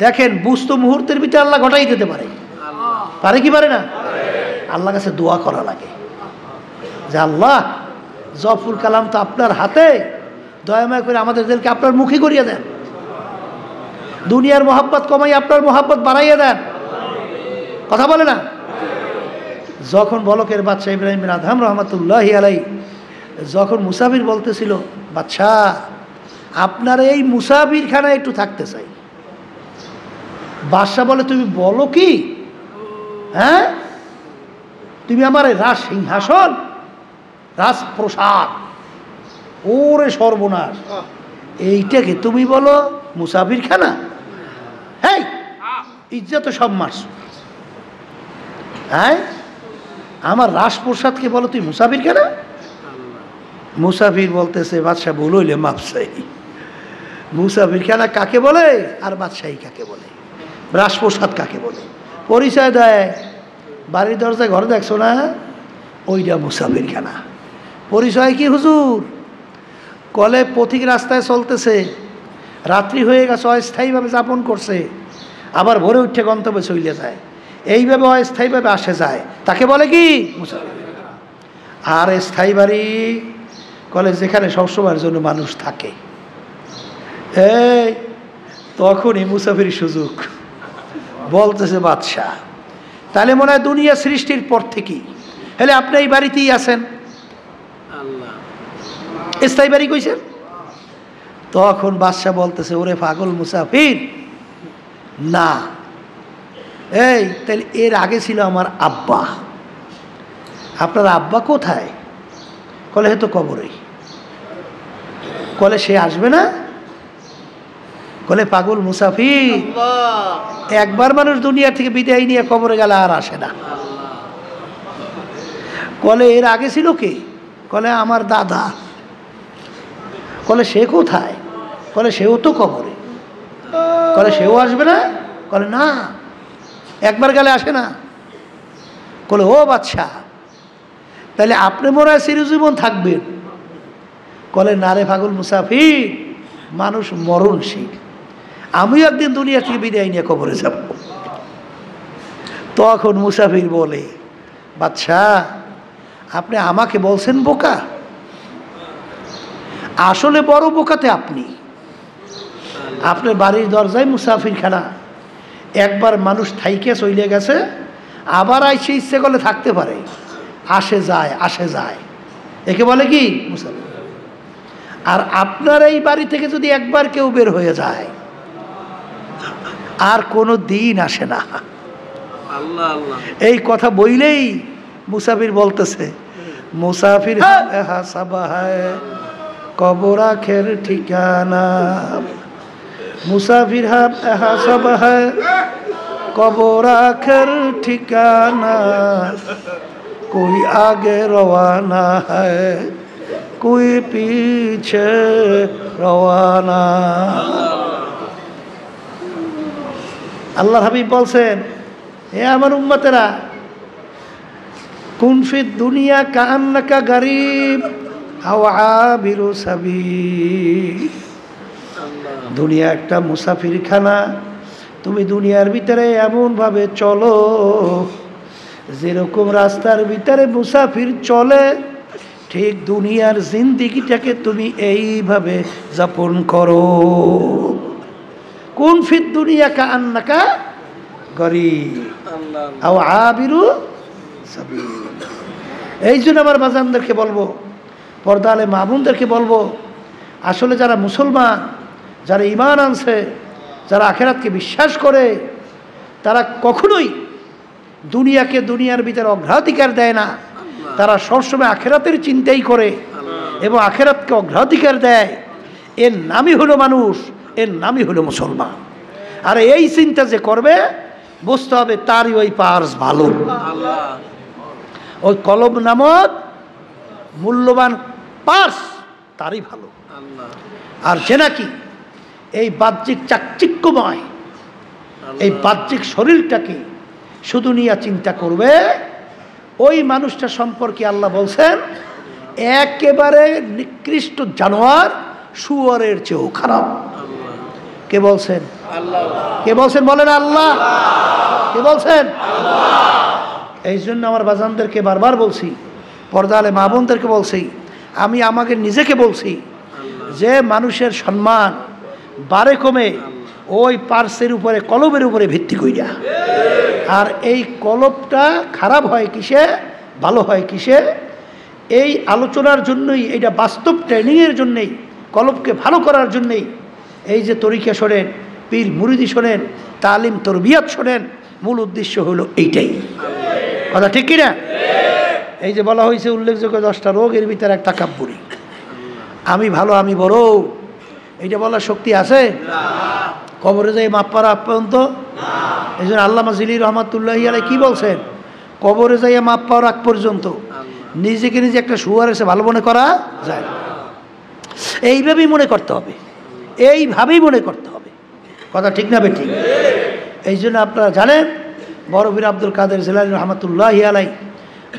দেখেন বুঝতো মুহূর্তের ভিতরে আল্লাহ ঘটাই দিতে পারে, পারে কি পারে না? আল্লাহ কাছে দোয়া করা লাগে যে আল্লাহ জফুল কালাম তো আপনার হাতে, দয়াময় করে আমাদের দিলকে আপনার মুখী করিয়ে দেন, দুনিয়ার মোহাব্বত কমাই আপনার মোহাব্বত বাড়াইয়া দেন। কথা বলে না? যখন বলকের বাদশাহ ইব্রাহিম বিন আদহাম রহমতুল্লাহি আলাইহি যখন মুসাফির বলতেছিল, বাদশাহ আপনার এই মুসাফির খানায় একটু থাকতে চাই, বাদশাহ বলে তুমি বলো কি? হ্যাঁ, তুমি আমার রাজ সিংহাসন, রাজপ্রসাদ, ওরে সর্বনাশ, এইটাকে তুমি বলো মুসাফির খানা? হ্যাঁ, ইজ্জত সব মারছ। হ্যাঁ, আমার রাজপ্রসাদকে বলো তুই মুসাফির খানা? মুসাফির বলতেছে বাদশাহ ভুল হইলে মাপ চাই। মুসাফির খানা কাকে বলে আর বাদশাহী কাকে বলে, রাজপ্রসাদ কাকে বলে, পরিচয় দেয়। বাড়ির দরজায় ঘর দেখছো না, ওইটা মুসাফির খানা। পরিচয় কি হুজুর? কলে পথিক রাস্তায় চলতেছে, রাত্রি হয়ে গেছে, অস্থায়ীভাবে যাপন করছে, আবার ভোরে উঠে গন্তব্যে চলে যায়, এইভাবে অস্থায়ীভাবে আসে যায়, তাকে বলে কি মুসাফির। আর স্থায়ী বাড়ি কলে যেখানে সবসময়ের জন্য মানুষ থাকে, এই তখনই মুসাফির সুযোগ। বলতেছে বাদশাহ, তাহলে মনে হয় দুনিয়া সৃষ্টির পর থেকেই হলে আপনি এই বাড়িতেই আছেন, স্থায়ী বাড়ি কইছেন। তখন বাদশাহ বলতেছে, ওরে পাগল মুসাফির, না, এই তাহলে এর আগে ছিল আমার আব্বা। আপনার আব্বা কোথায়? কলে হে তো কবরে। কলে সে আসবে না? কলে পাগল মুসাফির, একবার মানুষ দুনিয়া থেকে বিদায় নিয়ে কবরে গেলে আর আসে না। কলে এর আগে ছিল কে? কলে আমার দাদা। কলে সে কোথায়? কলে সেও তো কবরে। কলে সেও আসবে না? কলে না, একবার গেলে আসে না। কলে ও বাদশা, তাহলে আপনি মনে হয় চিরজীবন থাকবেন? কলে না রে পাগল মুসাফির, মানুষ মরণশীল, আমিও একদিন দুনিয়া থেকে বিদায় নিয়ে কবরে যাব। তখন মুসাফির বলে, বাদশা আপনি আমাকে বলছেন বোকা? আসলে বড় বোকাতে আপনি। আপনার বাড়ির দরজায় মুসাফিরখানা, একবার মানুষ থাইকে চলে গেছে, আবার আইসে ইচ্ছে করলে থাকতে পারে, আসে যায় আসে যায়, একে বলে কি মুসাফির। আর আপনার এই বাড়ি থেকে যদি একবার কেউ বের হয়ে যায়, আর কোনো দিন আসে না। এই কথা বইলেই মুসাফির বলতেছে, মুসাফির হাসাবা হ্যায় কবর আখের ঠিকানা, মুসাফির হাসাবা হ্যায় কবর আখের ঠিকানা, कोई आगे रवाना है कोई पीछे रवाना। আল্লাহর হাবিব বলছেন, হে আমার উম্মতেরা, কুন ফি দুনিয়া কাআন্নাকা গরীব আও আবিরু সাবিল। দুনিয়া একটা মুসাফিরখানা, তুমি দুনিয়ার ভিতরে এমনভাবে চলো যেরকম রাস্তার ভিতরে মুসাফির চলে, ঠিক দুনিয়ার জিন্দিগিটাকে তুমি এইভাবে যাপন করো। কুন ফি দুনিয়া কাআন্নাকা গরীব আও আবিরু সাবিল। এই জন্য আমার বাজানদেরকে বলবো, পর্দালে মা বোনদেরকে বলবো, আসলে যারা মুসলমান, যারা ঈমান আনছে, যারা আখিরাতকে বিশ্বাস করে, তারা কখনোই দুনিয়াকে দুনিয়ার ভিতরে অগ্রাধিকার দেয় না। তারা সবসময় আখিরাতের চিন্তাই করে এবং আখিরাতকে অগ্রাধিকার দেয়। এর নামই হলো মানুষ, এর নামই হলো মুসলমান। আর এই চিন্তা যে করবে, বুঝতে হবে তারই ওই পার্স ভালো, ওই কলম নামক মূল্যবান পার্স তারই ভালো। আর যে নাকি এই বাহ্যিক চাকচিক্যময় এই বাহ্যিক শরীরটাকে শুধু নিয়ে চিন্তা করবে, ওই মানুষটা সম্পর্কে আল্লাহ বলছেন একেবারে নিকৃষ্ট জানোয়ার, শুয়োরের চেয়েও খারাপ। কে বলছেন? কে বলছেন? বলেন আল্লাহ। কে বলছেন? এই জন্য আমার বাজানদেরকে বারবার বলছি, পর্দালে মা বোনদেরকে বলছি, আমি আমাকে নিজেকে বলছি, যে মানুষের সম্মান বাড়ে কমে ওই পার্সের উপরে, কলবের উপরে ভিত্তি কইরা। আর এই কলবটা খারাপ হয় কিসে, ভালো হয় কিসে? এই আলোচনার জন্যই, এইটা বাস্তব ট্রেনিংয়ের জন্যেই, কলবকে ভালো করার জন্যেই এই যে তরিকা শোনেন, পীর মুরিদি শোনেন, তালিম তরবিয়াত শোনেন, মূল উদ্দেশ্য হলো এইটাই। কথা ঠিক কিনা? এই যে বলা হয়েছে উল্লেখযোগ্য 10টা রোগের ভিতরে একটা তাকাব্বুরি, আমি ভালো আমি বড়, এইটা বলার শক্তি আছে? কবরে যাই মাপ পারা পর্যন্ত। এই জন্য আল্লামা জিলি রহমাতুল্লাহি আলাইহি কি বলছেন? কবরে যাইয়া মাপ পাওয়ার আগ পর্যন্ত নিজেকে নিজে একটা শুয়ার এসে ভালো মনে করা যায়। এইভাবেই মনে করতে হবে, এইভাবেই মনে করতে হবে। কথা ঠিক না বেঠিক? এই জন্য আপনারা জানেন বড় পীর আব্দুল কাদের জিলানী রহমাতুল্লাহি আলাইহি,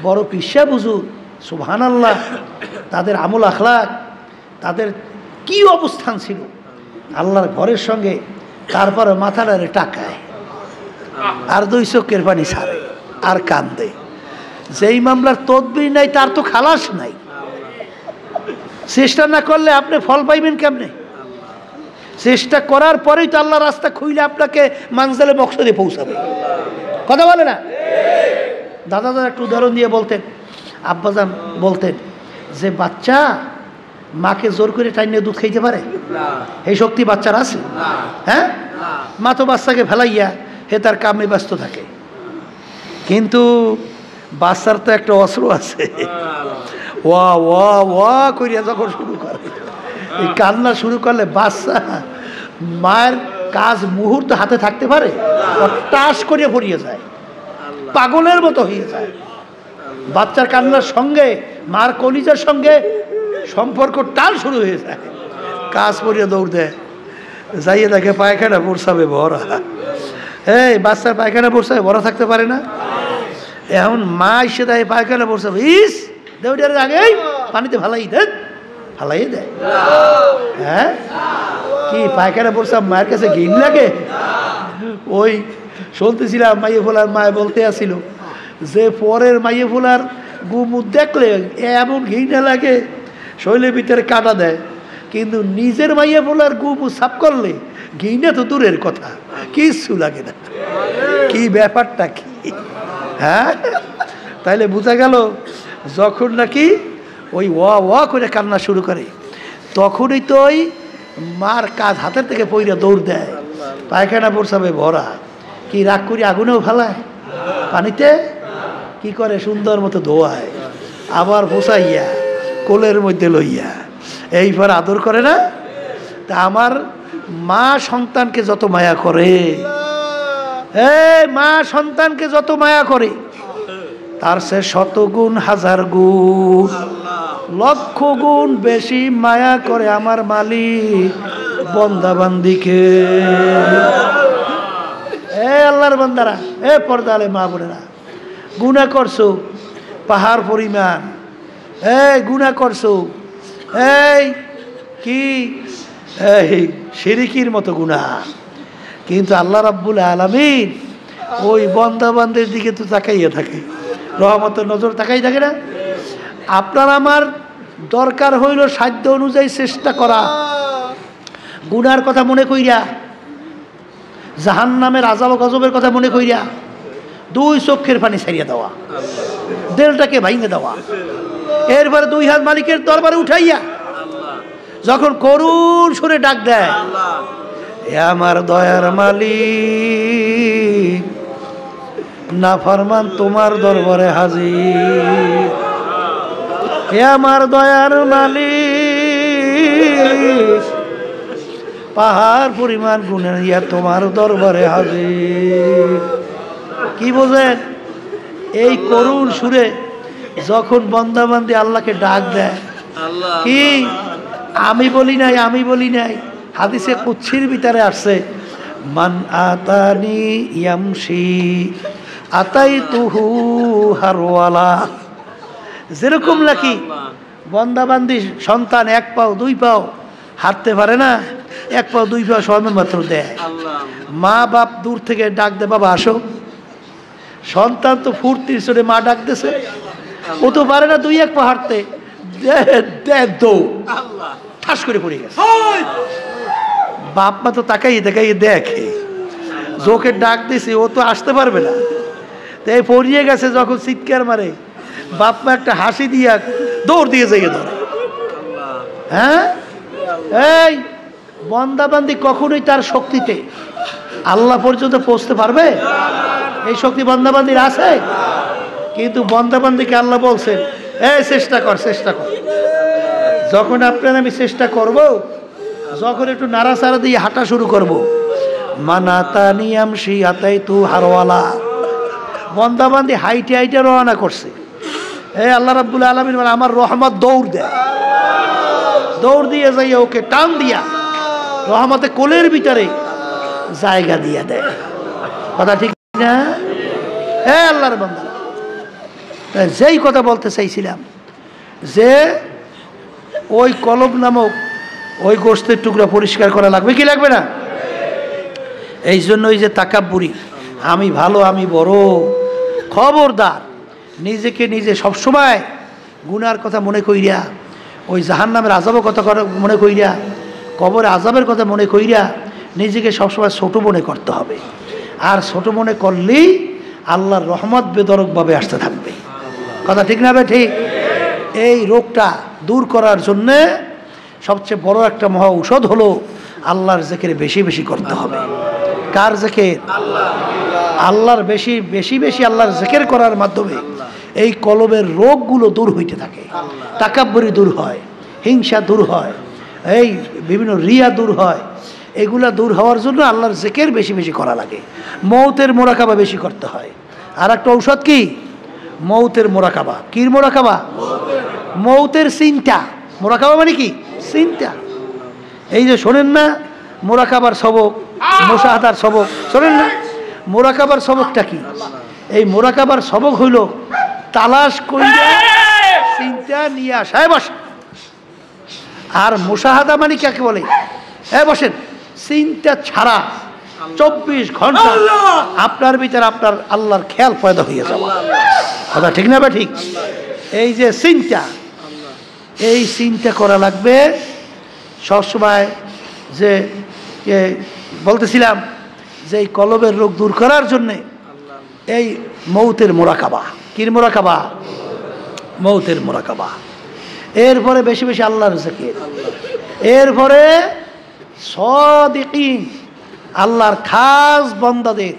বড় পিসা হুজুর সুবহানাল্লাহ, তাদের আমল আখলাক, তাদের কি অবস্থান ছিল আল্লাহর ঘরের সঙ্গে। তারপরে মাথাটারে টাকায় আর 2 চোখের পানি ছাড়ে আর কান্দে। যেই মামলার তদবির নাই তার তো খালাস নাই। চেষ্টা না করলে আপনি ফল পাইবেন কেমনে? চেষ্টা করার পরেই তো আল্লাহ রাস্তা খুইলে আপনাকে মানজালে মকসদে পৌঁছাবে। কথা বলে না? দাদা একটু উদাহরণ দিয়ে বলতেন, আব্বাজান বলতেন যে বাচ্চা মাকে জোর করে টাইনে দুধ খাইতে পারে? এই শক্তি বাচ্চার আছে? হ্যাঁ, মা তো বাচ্চাকে ফেলাইয়া হে তার কামে ব্যস্ত থাকে। কিন্তু বাচ্চার তো একটা অস্ত্র আছে, ওয়া ওয়া ওয়া করিয়া যখন শুরু করে, এই কান্না শুরু করলে বাচ্চা মায়ের কাজ মুহূর্ত হাতে থাকতে পারে? টাস করিয়া পড়িয়ে যায়, পাগলের মতো হয়ে যায়। বাচ্চার কান্নার সঙ্গে মার কলিজার সঙ্গে সম্পর্ক টাল শুরু হয়ে যায়। কাজ পড়িয়া দৌড় দেয়, যাইয়ে দেখে পায়খানা পড়ছাবে ভরা। এই বাচ্চার পায়খানা পড়ছাবে ভরা থাকতে পারে না? এখন মা এসে দেয় পায়খানা পড়ছাবে, ইস দেউটার আগেই পানিতে ফালাই দেয়, ফালাই দেয়। হ্যাঁ, কি পায়খানা পড়ছাব মায়ের কাছে ঘিন লাগে? ওই শুনতেছিলাম মাইয়ে ফোলার মায়ে বলতে আসছিল যে পরের মাইয়ে ফোলার গুমুখ দেখলে এমন ঘৃণা লাগে, শৈলের ভিতরে কাটা দেয়। কিন্তু নিজের মাইয়ে ফোলার গুমুখ সাফ করলে ঘৃণা তো দূরের কথা, কিচ্ছু লাগে না। কি ব্যাপারটা কি? হ্যাঁ, তাইলে বোঝা গেল যখন নাকি ওই ওয়া ওয়া করে কান্না শুরু করে তখনই তো ওই মার কাজ হাতের থেকে পইরা দৌড় দেয়, পায়খানা পড়ছাবে ভরা। কি রাগ করি আগুনেও ফেলায়, পানিতে কি করে সুন্দর মতো ধোয়ায়, আবার পোষাইয়া কোলের মধ্যে লইয়া এইবার আদর করে না? তা আমার মা সন্তানকে যত মায়া করে, এই মা সন্তানকে যত মায়া করে তার সে 100 গুণ 1000 গুণ 1,00,000 গুণ বেশি মায়া করে আমার মালিক বন্দাবান্দিকে। এ আল্লাহর বান্দারা, এ পর্দালে মা বোনেরা, গুনাহ করছো পাহাড় পরিমাণ, এই গুনাহ করছো, এই কি এই শিরকির মতো গুনাহ। কিন্তু আল্লাহ রাব্বুল আলামিন ওই বান্দাবান্দের দিকে তো তাকাইয়া থাকে, রহমতের নজর তাকাই থাকে না? আপনার আমার দরকার হইল সাধ্য অনুযায়ী চেষ্টা করা, গুনার কথা মনে কইরা, জাহান্নামের আযাব গজবের কথা মনে কইরা 2 চোখের পানি ছাড়িয়া দেওয়া, দিলটাকে ভাঙিয়ে দেওয়া। এরপরে 2 হাত মালিকের দরবারে উঠাইয়া যখন করুণ সুরে ডাক দেয়, এ আমার দয়ার মালিক, নাফরমান তোমার দরবারে হাজির। হে আমার দয়ার মালিক, পাহাড় পরিমাণ গুনাহ নিয়ে তোমার দরবারে হাজির। কি বোঝেন? এই করুণ সুরে যখন বান্দাবান্দি আল্লাহকে ডাক দেয়, কি আমি বলি নাই, আমি বলি নাই, হাদিসে কুদসির ভিতরে আসছে, মান আতানি ইয়ামশি আতাইতুহু হারওয়ালা। যেরকম নাকি বান্দাবান্দি সন্তান 1 পাও 2 পাও হাঁটতে পারে না, 1 পাও 2 পাও সময় মাত্র দেয়। মা বাপ দূর থেকে ডাক দেয়, বাবা আসো। সন্তান তো ফুর্তির চড়ে মা ডাক দিছে, ও তো পারে না 2-1 পা হাঁটতে, ঠাস করে পড়ে গেছে। বাপ মা তো তাকাইয়ে তাকাইয়ে দেখে, জোকে ডাক দিছে, ও তো আসতে পারবে না, তাই পড়িয়ে গেছে। যখন চিৎকার মারে, বাপ মা একটা হাসি দিয়া দৌড় দিয়ে যাইয়ে ধরে। হ্যাঁ, এই বান্দাবান্দি কখনোই তার শক্তিতে আল্লাহ পর্যন্ত পৌঁছতে পারবে? এই শক্তি বান্দাবান্দির আছে? কিন্তু বান্দাবান্দিকে আল্লাহ বলছেন, এই চেষ্টা কর, চেষ্টা কর। যখন আপনার আমি চেষ্টা করব, যখন একটু নাড়াচাড়া দিয়ে হাঁটা শুরু করব, মানাতানি আমশি আতাইতু হারওয়ালা, বান্দাবান্দি হাইটে হাইটে রওনা করছে। এই আল্লাহ রাব্বুল আলামিন মানে আমার রহমত দৌড় দেয়, দৌড় দিয়ে যাইয়া ওকে টান দিয়া রহমতে কোলের ভিতরে জায়গা দিয়া দেয়। কথা ঠিক না? হ্যাঁ আল্লাহর বান্দা, যেই কথা বলতে চাইছিলাম যে ওই কলব নামক ওই গোশতের টুকরা পরিষ্কার করা লাগবে কি লাগবে না? এই জন্যই যে তাকাব্বুরি, আমি ভালো আমি বড়, খবরদার নিজেকে নিজে সবসময় গুনার কথা মনে কইরা, ওই জাহান্নামের আযাবের কথা মনে কইরা, কবরের আযাবের কথা মনে কইরা নিজেকে সবসময় ছোট মনে করতে হবে। আর ছোট মনে করলেই আল্লাহর রহমত বেদরকভাবে আসতে থাকবে। কথা ঠিক না? ঠিক। এই রোগটা দূর করার জন্যে সবচেয়ে বড় একটা মহা ঔষধ হলো আল্লাহর জিকির বেশি বেশি করতে হবে। কার জিকির? আল্লাহর বেশি বেশি বেশি আল্লাহর জিকির করার মাধ্যমে এই কলবের রোগগুলো দূর হইতে থাকে। তাকাব্বুরি দূর হয়, হিংসা দূর হয়, এই বিভিন্ন রিয়া দূর হয়। এগুলা দূর হওয়ার জন্য আল্লাহর জিকির বেশি বেশি করা লাগে। মৌতের মোরাকাবা বেশি করতে হয়। আর একটা ঔষধ কি? মৌতের মোরাকাবা। কি মোরাকাবা? মৌতের চিন্তা। মোরাকাবা মানে কি? চিন্তা। এই যে শোনেন না মোরাকাবার সবক, মুশাহাদার সবক শোনেন না? মোরাকাবার সবকটা কি? এই মোরাকাবার সবক হইল তালাশ কইরা চিন্তা নিয়ে আসায় বসে। আর মুশাহাদা মানে কাকে বলে? বসেন, চিন্তা ছাড়া 24 ঘন্টা আপনার ভিতরে আপনার আল্লাহর খেয়াল পয়দা হয়ে যাওয়া। কথা ঠিক না? ঠিক। এই যে চিন্তা, এই চিন্তা করা লাগবে সবসময়। যে বলতেছিলাম যে এই কলবের রোগ দূর করার জন্যে এই মৌতের মোরাকাবা। কির মোরাকাবা? মৌতের মোরাকাবা। এরপরে বেশি বেশি আল্লাহর জিকির। এরপরে সাদিকিন আল্লাহর খাস বান্দাদের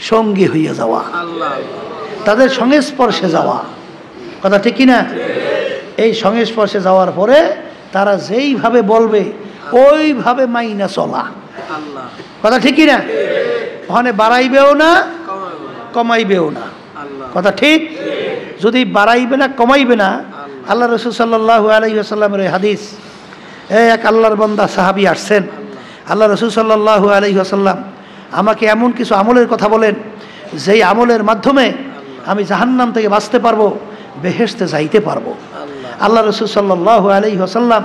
সঙ্গী হইয়া যাওয়া, তাদের সংস্পর্শে যাওয়া। কথা ঠিক কিনা? এই সংস্পর্শে যাওয়ার পরে তারা যেইভাবে বলবে ওইভাবে মাইনা চলা। কথা ঠিক কিনা? ওখানে বাড়াইবেও না কমাইবেও না। কথা ঠিক। যদি বাড়াইবে না কমাইবে না, আল্লাহ রাসূল সাল্লাল্লাহু আলাইহি ওয়াসাল্লামের হাদিস, এক আল্লাহর বান্দা সাহাবী আসছেন, আল্লাহ রাসূল সাল্লাল্লাহু আলাইহি ওয়াসাল্লাম আমাকে এমন কিছু আমলের কথা বলেন যেই আমলের মাধ্যমে আমি জাহান্নাম থেকে বাঁচতে পারবো, বেহেশতে যাইতে পারবো। আল্লাহ রাসূল সাল্লাল্লাহু আলাইহি ওয়াসাল্লাম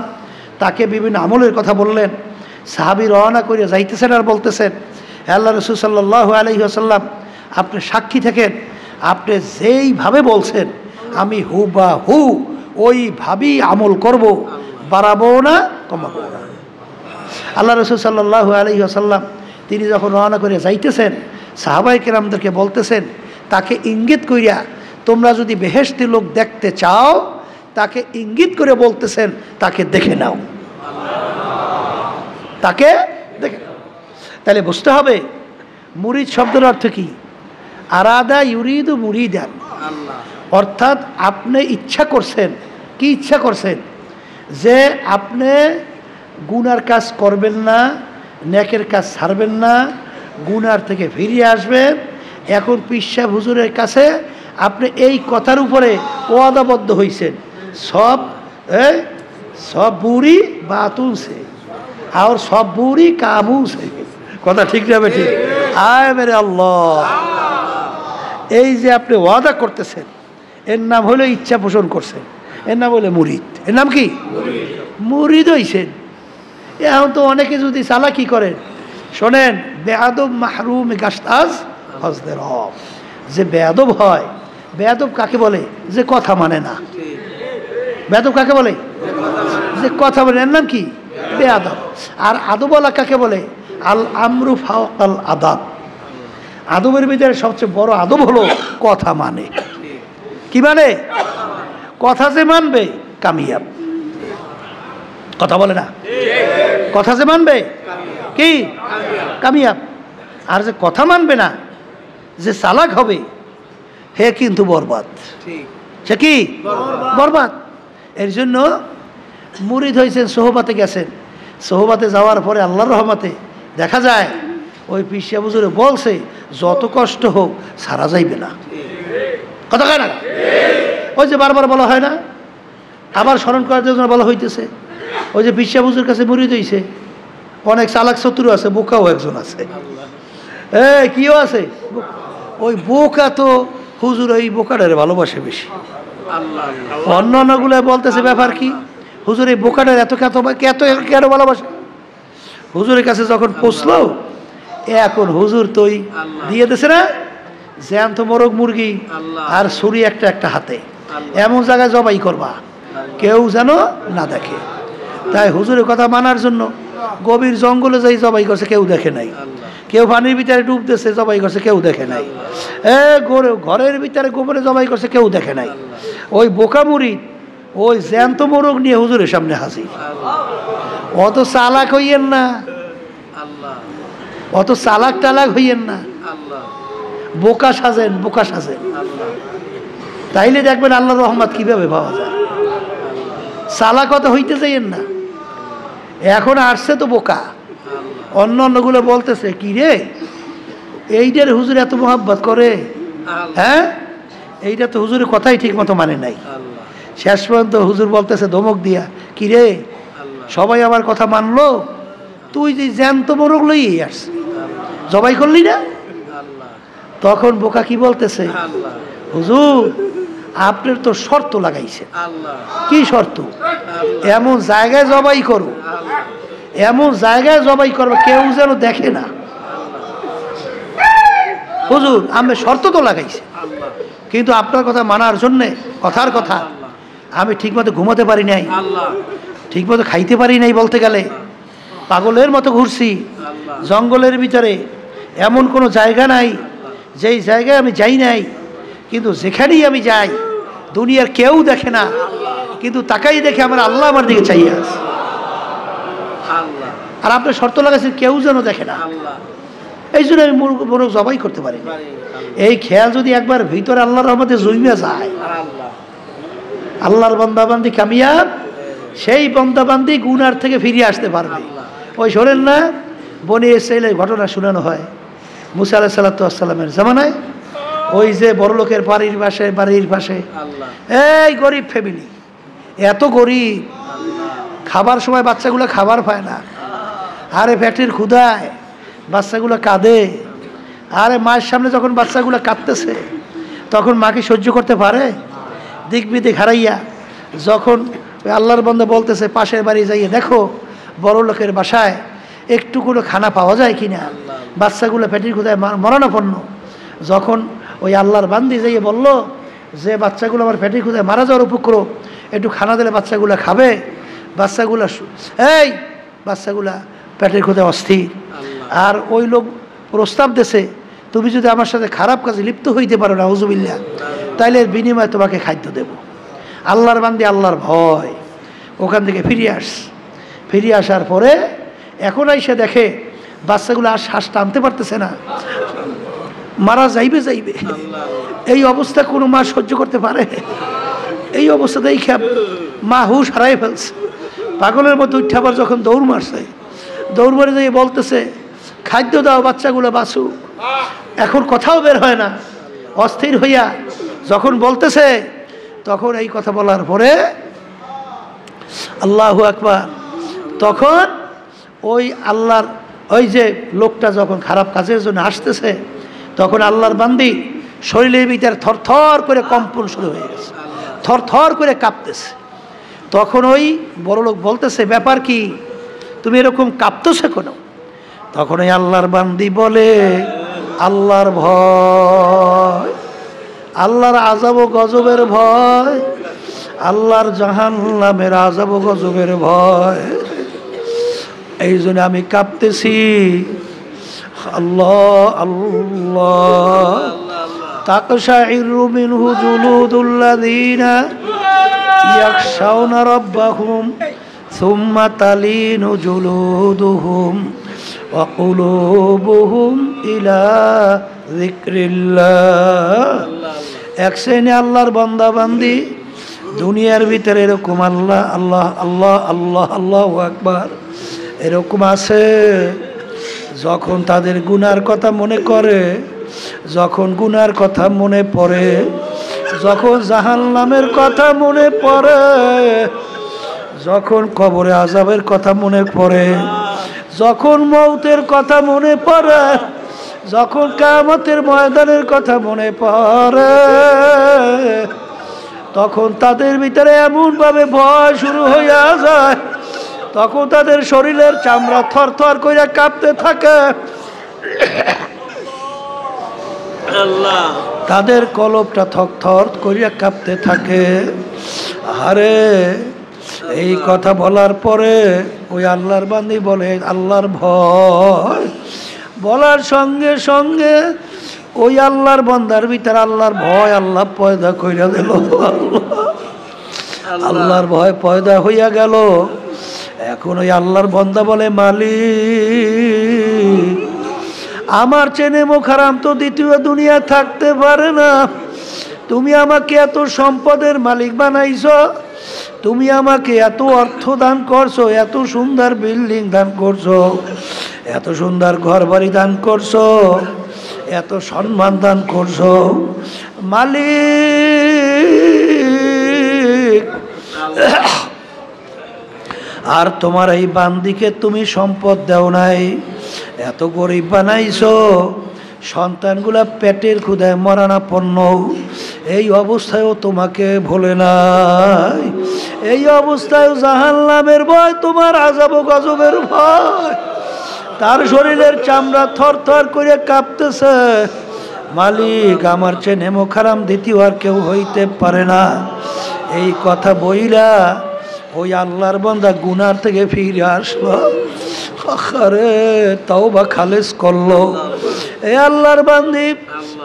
তাকে বিভিন্ন আমলের কথা বললেন। সাহাবী রওনা করে যাইতেছেন আর বলতেছেন, আল্লাহ রাসূল সাল্লাল্লাহু আলাইহি ওয়াসাল্লাম আপনি সাক্ষী থাকেন, আপনি যেইভাবে বলছেন আমি হুবাহু ওইভাবেই আমল করব, বাড়াবো না কমাবো না। আল্লাহ রাসূল সাল্লাল্লাহু আলাইহি ওয়াসাল্লাম তিনি যখন রওনা করে যাইতেছেন, সাহাবায়ে কেরামদেরকে বলতেছেন, তাকে ইঙ্গিত কইরা তোমরা যদি বেহেশতি লোক দেখতে চাও, তাকে ইঙ্গিত করে বলতেছেন তাকে দেখে নাও, তাকে দেখে নাও। তাহলে বুঝতে হবে মুরিদ শব্দের অর্থ কি? আরাদা ইউরিদু মুরিদান, অর্থাৎ আপনি ইচ্ছা করছেন। কি ইচ্ছা করছেন? যে আপনি গুনার কাজ করবেন না, নেকের কাজ ছাড়বেন না, গুনার থেকে ফিরিয়ে আসবেন। এখন পীর সাহেব হুজুরের কাছে আপনি এই কথার উপরে ওয়াদাবদ্ধ হয়েছেন, সব বুড়ি বাতুল সে আর সব বুড়ি কাবু সে। কথা ঠিক যাবে? ঠিক। আয় মেরে আল্লাহ, এই যে আপনি ওয়াদা করতেছেন, এর নাম হলো ইচ্ছা পোষণ করছেন, এর নাম হলো মুরিদ। এর নাম কি? মুরিদ হইছেন। এখন তো অনেকে যদি চালাকি করেন, শোনেন, বেয়াদব মাহরুম গাস্তাজ হজদের হব। যে বেয়াদব হয়, বেয়াদব কাকে বলে? যে কথা মানে না। বেয়াদব কাকে বলে? যে কথা বলে। এর নাম কি? বেয়াদব। আর আদবওয়ালা কাকে বলে? আল আমরু ফাওকাল আদাব। আদবের ভিতরে সবচেয়ে বড় আদব হলো কথা মানে। কি মানে? কথা যে মানবে কামিয়াব। কথা বলে না? কথা যে মানবে কি কামিয়াব। আর যে কথা মানবে না, যে চালাক হবে, হে কিন্তু বরবাদ। সে কি? বরবাদ। এর জন্য মুরিদ হয়েছেন, সোহবাতে গেছেন। সোহবাতে যাওয়ার পরে আল্লাহর রহমতে দেখা যায় ওই পীর সাহেব হুজুরে বলছে যত কষ্ট হোক সারা যাইবে না। কথা কয় না? ওই যে বারবার বলা হয় না, আবার স্মরণ করার জন্য বলা হইতেছে, ওই যে বিশ্বা হুজুর কাছে মুরিদ হইছে, অনেক চালাক চতুর আছে, বোকাও একজন আছে। কিও আছে, ওই বোকা তো হুজুর ওই বোকাটারে ভালোবাসে বেশি। অন্য অন্যগুলো বলতেছে ব্যাপার কি, হুজুর এই বোকাটার এত কেন ভালোবাসে। হুজুরের কাছে যখন পৌঁছলো, এখন হুজুর তোই দিয়ে দিছে না জ্যান্ত মোরগ মুরগি আর ছুরি একটা একটা হাতে, এমন জায়গায় জবাই করবা কেউ যেন না দেখে। তাই হুজুরের কথা মানার জন্য গভীর জঙ্গলে যাই জবাই করছে, কেউ দেখে নাই। কেউ পানির ভিতরে ডুব দিয়েছে, জবাই করছে, কেউ দেখে নাই। ঘরের ভিতরে গোবরে জবাই করছে, কেউ দেখে নাই। ওই বোকা মুড়ি ওই জ্যান্ত মোরগ নিয়ে হুজুরের সামনে হাজির। অত চালাক হইয়েন না, অত চালাক টালাক হইয়েন না, বোকা সাজেন, বোকা সাজেন, তাইলে দেখবেন আল্লাহর রহমত কিভাবে পাওয়া যায়। চালাক কথা হইতে যাইয়েন না। এখন আসছে তো বোকা, অন্য অন্যগুলো বলতেছে কি রে এইটার হুজুর এত মোহাব্বত করে, হ্যাঁ এইটা তো হুজুরের কথাই ঠিক মতো মানে নাই। শেষ পর্যন্ত হুজুর বলতেছে ধমক দিয়া, কি রে সবাই আমার কথা মানলো, তুই যে জ্যান্ত মোরগ লই আসছে, জবাই করলি না। তখন বোকা কি বলতেছে, হুজুর আপনার তো শর্ত লাগাইছে। কি শর্ত? এমন জায়গায় জবাই করো, এমন জায়গায় জবাই করবো কেউ যেন দেখে না। হুজুর আমি শর্ত তো লাগাইছে, কিন্তু আপনার কথা মানার জন্যে, কথার কথা আমি ঠিকমতো ঘুমাতে পারি নাই, ঠিকমতো খাইতে পারি নাই, বলতে গেলে পাগলের মতো ঘুরছি জঙ্গলের ভিতরে, এমন কোনো জায়গা নাই যেই জায়গায় আমি যাই নাই, কিন্তু যেখানেই আমি যাই দুনিয়ার কেউ দেখে না, কিন্তু তাকাই দেখে আমার আল্লাহ আমার দিকে চাইয়ে আছে। আর আপনার শর্ত লাগাচ্ছেন কেউ যেন দেখে না, এই জন্য আমি মোরগ জবাই করতে পারি। এই খেয়াল যদি একবার ভিতরে আল্লাহর রহমতে জমিয়া যায়, আল্লাহর বান্দাবান্দি কামিয়াব, সেই বান্দাবান্দি গুনার থেকে ফিরিয়ে আসতে পারবে। ওই শোনেন না বনি ইসরাইলের ঘটনা শোনানো হয় মুসা আলাইহিস সালামের জামানায়। ওই যে বড় লোকের বাড়ির পাশে এই গরিব ফ্যামিলি, এত গরিব, খাবার সময় বাচ্চাগুলো খাবার পায় না, আরে পেটের ক্ষুধায় বাচ্চাগুলো কাঁদে। আরে মায়ের সামনে যখন বাচ্চাগুলো কাঁদতেছে তখন মা কি সহ্য করতে পারে? দিক বিদিক হারাইয়া যখন আল্লাহর বান্দা বলতেছে পাশের বাড়ি যাইয়ে দেখো বড় লোকের বাসায় একটু কোনো খানা পাওয়া যায় কিনা, বাচ্চাগুলো পেটের ক্ষুধায় মরণাপন্ন। যখন ওই আল্লাহর বান্দি যাইয়ে বলল যে বাচ্চাগুলো আমার পেটের ক্ষুধায় মারা যাওয়ার উপক্রম, একটু খানা দিলে বাচ্চাগুলো খাবে, বাচ্চাগুলা পেটের ক্ষুধায় অস্থির। আর ওই লোক প্রস্তাব দেশে তুমি যদি আমার সাথে খারাপ কাজে লিপ্ত হইতে পারো না হুজুবিল্লাহ, তাইলে এর বিনিময়ে তোমাকে খাদ্য দেব। আল্লাহর বান্দি আল্লাহর ভয় ওখান থেকে ফিরিয়ে আসার পরে এখন এসে দেখে বাচ্চাগুলো আর শ্বাস টানতে পারতেছে না, মারা যাইবে। এই অবস্থা কোনো মা সহ্য করতে পারে? এই অবস্থাতেই মা হুশ হারাই ফেলছে, পাগলের মতো উঠে আবার যখন দৌড় মারে যাই বলতেছে খাদ্য দাও বাচ্চাগুলো বাঁচুক। এখন কথাও বের হয় না, অস্থির হইয়া যখন বলতেছে, তখন এই কথা বলার পরে আল্লাহু আকবার, তখন ওই আল্লাহর ওই যে লোকটা যখন খারাপ কাজের জন্য আসতেছে, তখন আল্লাহর বান্দি শরীরের ভিতরে থরথর করে কম্পন শুরু হয়ে গেছে, থরথর করে কাঁপতেছে। তখন ওই বড় লোক বলতেছে ব্যাপার কি, তুমি এরকম কাঁপতেছে কেন? তখন ওই আল্লাহর বান্দি বলে আল্লাহর ভয়, আল্লাহর আযাব ও গজবের ভয়, আল্লাহর জাহান্নামের আযাব ও গজবের ভয়, এই জন্য আমি কাঁপতেছি। আল্লাহ আল্লাহ তাকশাইরু মিনহু জুলুদুল্লাযীনা ইয়াখশাউনা রাব্বাহুম সুম্মা তালিনু জুলুদুহুম ওয়া কুলুবুহুম ইলা যিকরিল্লাহ। এক শ্রেণী আল্লাহর বান্দা বান্দি দুনিয়ার ভিতরে এরকম আল্লাহ আল্লাহ আল্লাহ আল্লাহ আল্লাহু আকবার এরকম আছে, যখন তাদের গুনার কথা মনে করে, যখন গুনার কথা মনে পড়ে, যখন জাহান্নামের কথা মনে পড়ে, যখন কবরে আযাবের কথা মনে পড়ে, যখন মৌতের কথা মনে পড়ে, যখন কিয়ামতের ময়দানের কথা মনে পড়ে, তখন তাদের ভিতরে এমনভাবে ভয় শুরু হইয়া যায়, তখন তাদের শরীরের চামড়া থরথর কইরা কাঁপতে থাকে, তাদের কলবটা থরথর করিয়া কাঁপতে থাকে। আরে এই কথা বলার পরে ওই আল্লাহর বান্দী বলে আল্লাহর ভয়, বলার সঙ্গে সঙ্গে ওই আল্লাহর বান্দার ভিতরে আল্লাহর ভয় আল্লাহ পয়দা কইরা দিল। আল্লাহর ভয় পয়দা হইয়া গেল। এখন ওই আল্লাহর বান্দা বলে মালিক, আমার চেনে মোখারাম তো দ্বিতীয় দুনিয়া থাকতে পারে না। তুমি আমাকে এত সম্পদের মালিক বানাইছো, তুমি আমাকে এত অর্থ দান করছো, এত সুন্দর বিল্ডিং দান করছো, এত সুন্দর ঘর বাড়ি দান করছো, এত সম্মান দান করছো মালিক। আর তোমার এই বান্দিকে তুমি সম্পদ দাও নাই, এত গরিব বানাইছো, সন্তানগুলা পেটের ক্ষুধায় মরণাপন্ন, এই অবস্থায়ও তোমাকে ভোলে নাই, এই অবস্থায় জাহান্নামের ভয়, তোমার আযাব গজবের ভয়, তার শরীরের চামড়া থরথর করে কাঁপতেছে। মালিক, আমার চেয়ে নেমো খারাম দ্বিতীয় আর কেউ হইতে পারে না। এই কথা বইলা ওই আল্লাহর বান্দা গুনার থেকে ফিরে আসলো। আরে তাওবা খালেস করলো। এ আল্লাহর বান্দি,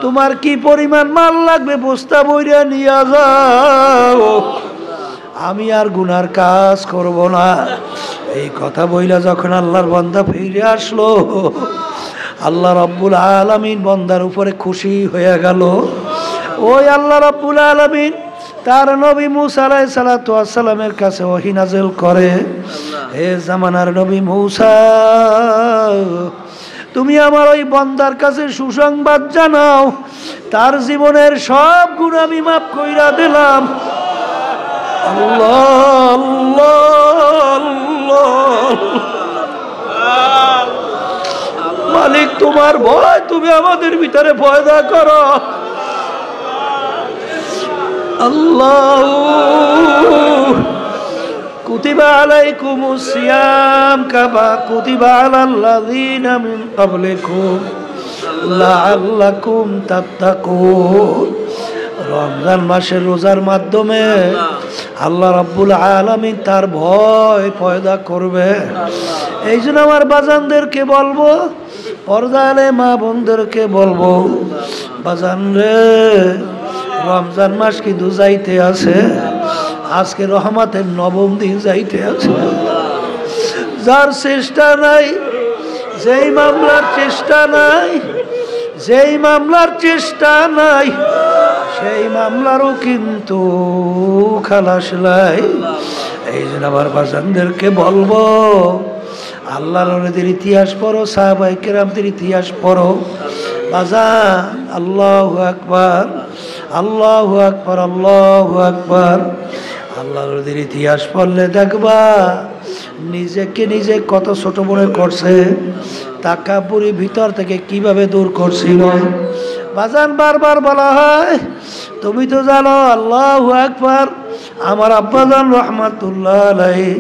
তোমার কি পরিমাণ মাল লাগবে বস্তা বইরা নিয়ে যাও, আমি আর গুনার কাজ করব না। এই কথা বইলা যখন আল্লাহর বান্দা ফিরে আসলো, আল্লাহ রাব্বুল আলামিন বান্দার উপরে খুশি হয়ে গেল। ওই আল্লাহ রাব্বুল আলামিন তার নবী মূসা আলাইহিস সালাতু ওয়াস সালামের কাছে ওহী নাযিল করে, হে জামানার নবী মূসা, তুমি আমার ওই বান্দার কাছে সুসংবাদ জানাও, তার জীবনের সব গুনাহ আমি মাফ কইরা দিলাম। আল্লাহ আল্লাহ, মালিক তোমার ভয় তুমি আমাদের ভিতরে পয়দা করো। আল্লাহ, কুতিবা আলাইকুমুস সিয়াম কামা কুতিবা আলাল্লাযীনা মিন ক্বাবলিকুম লাআল্লাকুম তাত্তাকুন। রমজান মাসের রোজার মাধ্যমে আল্লাহ রাব্বুল আলামিন তার ভয় পয়দা করবে। এই জন্য আমার বাজানদেরকে বলবো, পর্দালে মা বোনদেরকে বলবো, বাজান রে, রমজান মাস কিন্তু যাইতে আছে, আজকে রহমতের নবম দিন যাইতে আছে। যার চেষ্টা নাই, যেই মামলার চেষ্টা নাই, যেই মামলার চেষ্টা নাই, সেই মামলারও কিন্তু খালাস নাই। এই জন্য আমার বাজানদেরকে বলবো, আল্লাহর ওলিদের ইতিহাস পড়ো, সাহাবায়ে কেরামদের ইতিহাস পড়ো বাজান। আল্লাহু আকবার, আল্লাহু আকবার, আল্লাহু আকবার। আল্লাহর ওলিদের ইতিহাস পড়লে দেখবা নিজেকে নিজে কত ছোট মনে করছে, তাকাব্বুরি ভিতর থেকে কিভাবে দূর করছিল। বাজান বারবার বলা হয়, তুমি তো জানো আল্লাহু আকবার, আমার আব্বাজান রহমাতুল্লাহ আলাইহি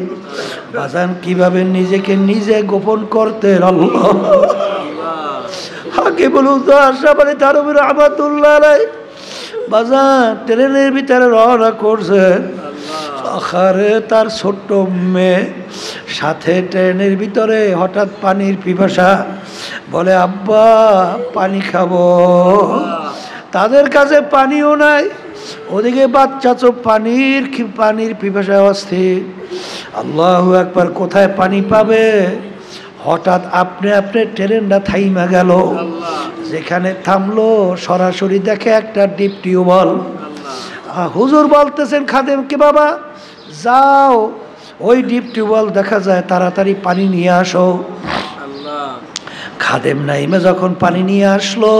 বাজান কিভাবে নিজেকে নিজে গোপন করতেন। আল্লাহ হাকে বলুন তো আশরাফ আলী থানভী রহমাতুল্লাহ আলাইহি বাজান ট্রেনের ভিতরে রওনা করছেন, আখারে তার ছোট্ট মেয়ে সাথে ট্রেনের ভিতরে হঠাৎ পানির পিপাসা, বলে আব্বা পানি খাবো। তাদের কাছে পানিও নাই, ওদিকে বাচ্চা তো পানির পিপাসায় অস্থির। আল্লাহু আকবার, কোথায় পানি পাবে? হঠাৎ আপনি ট্রেনটা থাইমা গেল। যেখানে থামলো সরাসরি দেখে একটা ডিপ টিউবওয়েল। হুজুর বলতেছেন খাদেমকে, বাবা যাও ওই ডিপ টিউবওয়েল দেখা যায়, তাড়াতাড়ি পানি নিয়ে আসো। খাদেম নাইমে যখন পানি নিয়ে আসলো,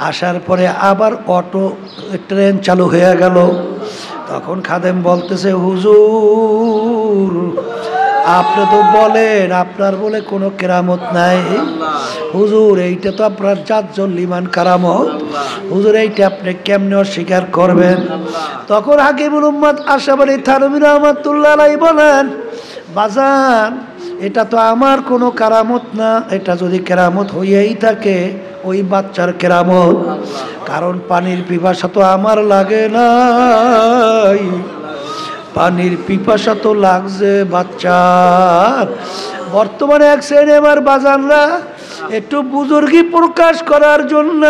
আসার পরে আবার অটো ট্রেন চালু হয়ে গেল। তখন খাদেম বলতেছে, হুজুর আপনি তো বলেন আপনার বলে কোনো কেরামত নাই, হুজুর এইটা তো আপনার জাজ্জল্লিমান কারামত, হুজুর এইটা আপনি কেমনে অস্বীকার করবেন? তখন হাকিমুল উম্মত আশরাফ আলী থানভী রাহমাতুল্লাহ আলাইহি বলেন, বাজান এটা তো আমার কোনো কেরামত না, এটা যদি কেরামত হইয়াই থাকে ওই বাচ্চার কেরামত, কারণ পানির পিপাসা তো আমার লাগে নাই, পানির পিপাসা তো লাগছে বাচ্চার। বর্তমানে এক শ্রেণী আমার বাজানরা একটু বুজুর্গি প্রকাশ করার জন্য